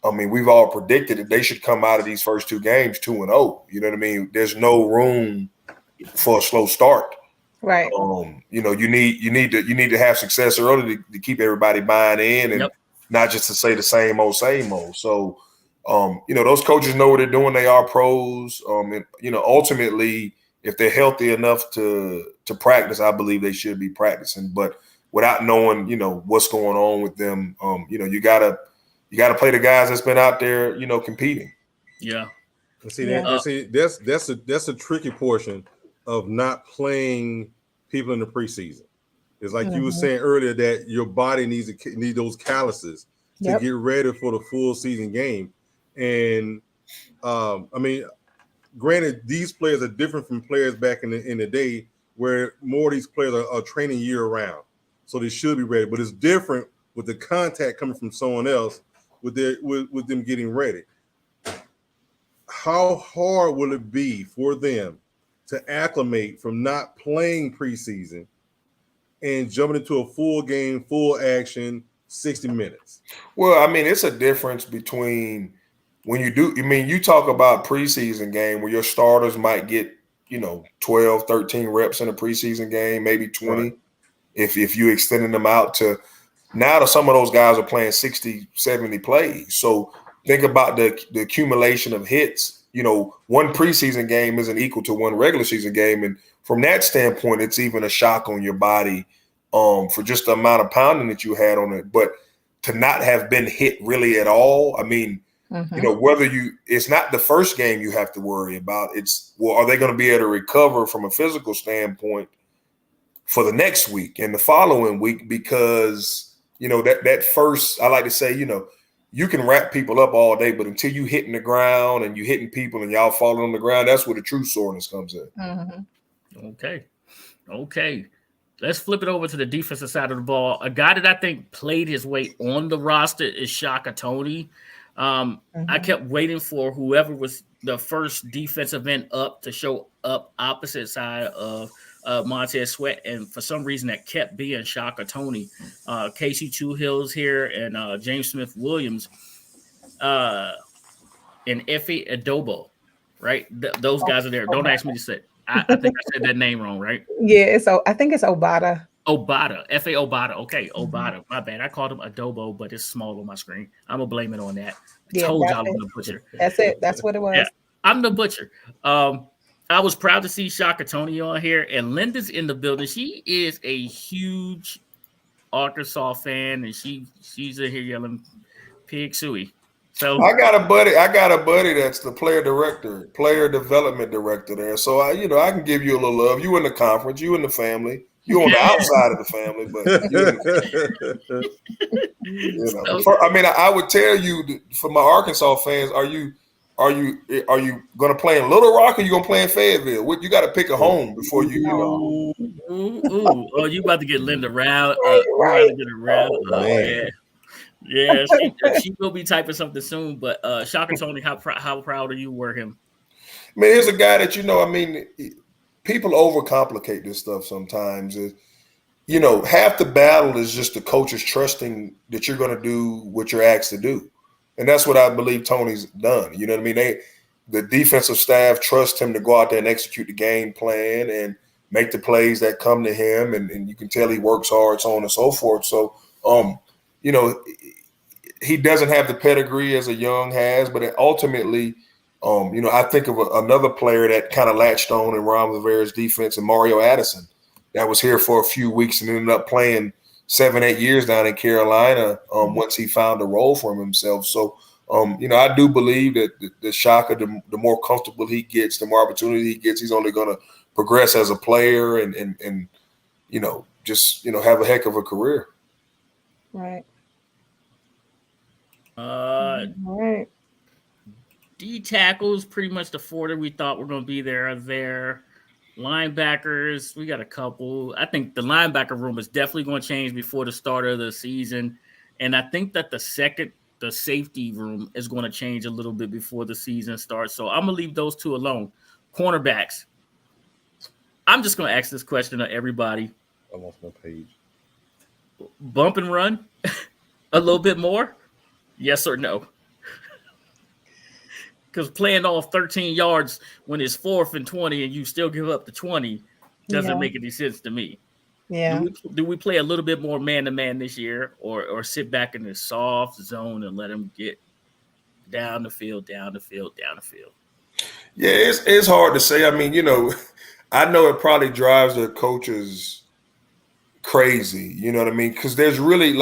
I mean, we've all predicted that they should come out of these first two games 2-0. You know what I mean? There's no room for a slow start. Right. You need to have success early to keep everybody buying in, and not just to say the same old, same old. So, those coaches know what they're doing. They are pros. And, ultimately, if they're healthy enough to practice, I believe they should be practicing. But without knowing, what's going on with them, you gotta play the guys that's been out there, competing. Yeah. That's a tricky portion of not playing people in the preseason. It's like you were saying earlier that your body needs those calluses to get ready for the full season game. And granted, these players are different from players back in the day where more of these players are training year round, so they should be ready. But it's different with the contact coming from someone else with them getting ready. How hard will it be for them to acclimate from not playing preseason and jumping into a full game, full action, 60 minutes? Well, I mean, it's a difference between when you talk about preseason game where your starters might get, 12, 13 reps in a preseason game, maybe 20, right, if you extending them out to now some of those guys are playing 60, 70 plays. So think about the accumulation of hits. One preseason game isn't equal to one regular season game. And from that standpoint, it's even a shock on your body for just the amount of pounding that you had on it. But to not have been hit really at all, I mean, it's not the first game you have to worry about. It's, well, are they going to be able to recover from a physical standpoint for the next week and the following week? Because that first, I like to say, you can wrap people up all day, but until you hitting the ground and you hitting people and y'all falling on the ground, that's where the true soreness comes in. Okay. Let's flip it over to the defensive side of the ball. A guy that I think played his way on the roster is Shaka Toney. I kept waiting for whoever was the first defensive end up to show up opposite side of Montez Sweat, and for some reason that kept being Shaka Toney. Casey Two-Hills here and James Smith Williams and Efe Adobo, right? Those guys are there. Don't ask me to say. I think I said that name wrong, right? Yeah, so I think it's Obata. Obata, F.A. Obata. Okay, Obata. My bad. I called him Adobo, but it's small on my screen. I'm going to blame it on that. I told y'all I'm the butcher. That's it. That's what it was. Yeah, I'm the butcher. I was proud to see Shaka Tony on here, and Linda's in the building. She is a huge Arkansas fan, and she's in here yelling Pig Suey. So I got a buddy that's the player development director there. So I can give you a little love. You in the conference, you in the family, you on the outside of the family, but I would tell you for my Arkansas fans, are you going to play in Little Rock or you going to play in Fayetteville? You got to pick a home before you. Oh, you about to get Linda riled? Yeah, she will be typing something soon. But Shaka Tony, how proud are you were him? I mean, here's a guy that people overcomplicate this stuff sometimes. Half the battle is just the coaches trusting that you're going to do what you're asked to do. And that's what I believe Tony's done. You know what I mean? The defensive staff trust him to go out there and execute the game plan and make the plays that come to him. And you can tell he works hard, so on and so forth. So, he doesn't have the pedigree as a Young has, but ultimately, I think of another player that kind of latched on in Ron Rivera's defense, and Mario Addison, that was here for a few weeks and ended up playing 7-8 years down in Carolina once he found a role for himself. So, I do believe that the Shaka, the more comfortable he gets, the more opportunity he gets, he's only going to progress as a player and just have a heck of a career. Right. Right. D tackles, pretty much the four that we thought were going to be there are there. Linebackers, we got a couple. I think the linebacker room is definitely going to change before the start of the season. And I think that the safety room is going to change a little bit before the season starts. So I'm going to leave those two alone. Cornerbacks. I'm just going to ask this question to everybody. I'm off my page. Bump and run a little bit more? Yes or no? Because playing off 13 yards when it's 4th and 20 and you still give up the 20 doesn't make any sense to me. Yeah. Do we play a little bit more man-to-man this year or sit back in the soft zone and let them get down the field? Yeah, it's hard to say. I mean, I know it probably drives the coaches crazy, you know what I mean? Because there's really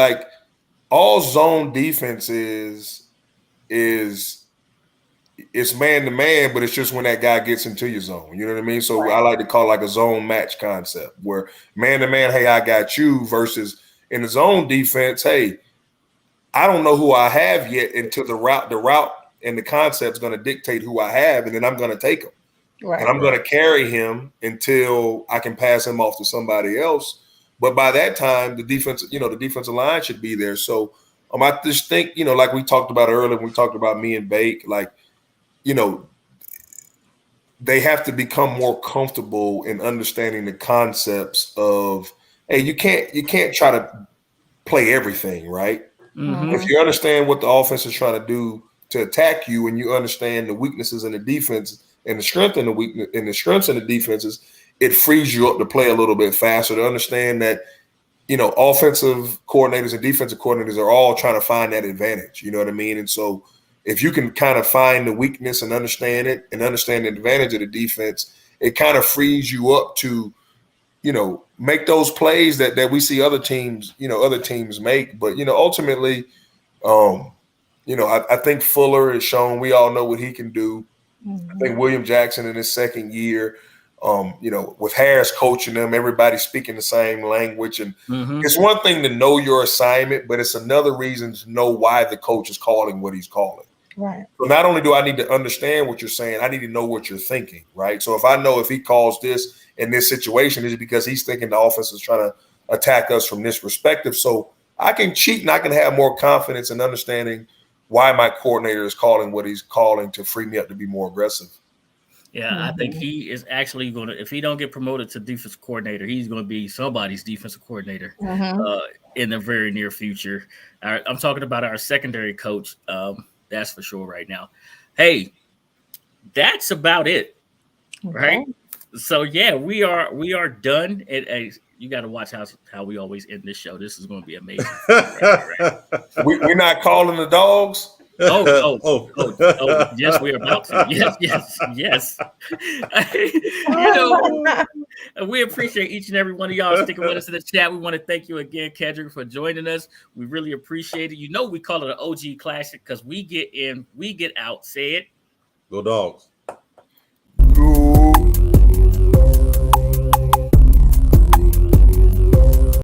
all zone defense is it's man to man, but it's just when that guy gets into your zone. You know what I mean? So I like to call a zone match concept where man to man, hey, I got you, versus in the zone defense, hey, I don't know who I have yet until the route and the concept's going to dictate who I have, and then I'm going to take him. Right. And I'm going to carry him until I can pass him off to somebody else. But by that time, the defensive line should be there. So I just think, like we talked about earlier when we talked about me and Bake, they have to become more comfortable in understanding the concepts of, hey, you can't try to play everything, right? Mm-hmm. If you understand what the offense is trying to do to attack you, and you understand the weaknesses in the defense and the strength and the weakness and the strengths in the defenses, it frees you up to play a little bit faster, to understand that, offensive coordinators and defensive coordinators are all trying to find that advantage. You know what I mean? And so if you can kind of find the weakness and understand it and understand the advantage of the defense, it kind of frees you up to, make those plays that we see other teams make. But, ultimately, I think Fuller has shown, we all know what he can do. Mm-hmm. I think William Jackson in his second year, with Harris coaching them, everybody speaking the same language. And It's one thing to know your assignment, but it's another reason to know why the coach is calling what he's calling. Right. So not only do I need to understand what you're saying, I need to know what you're thinking, right? So if I know if he calls this in this situation, it's because he's thinking the offense is trying to attack us from this perspective. So I can cheat and I can have more confidence in understanding why my coordinator is calling what he's calling to free me up to be more aggressive. Yeah, I think he is actually going to, if he don't get promoted to defensive coordinator, he's going to be somebody's defensive coordinator in the very near future. I'm talking about our secondary coach. That's for sure right now. Hey, that's about it, right? So yeah, we are done. You got to watch how we always end this show. This is going to be amazing. Right. We're not calling the dogs. Oh, yes, we're about to. Yes. We appreciate each and every one of y'all sticking with us in the chat. We want to thank you again, Kedric, for joining us. We really appreciate it. We call it an OG classic because we get in, we get out. Say it. Go Dogs.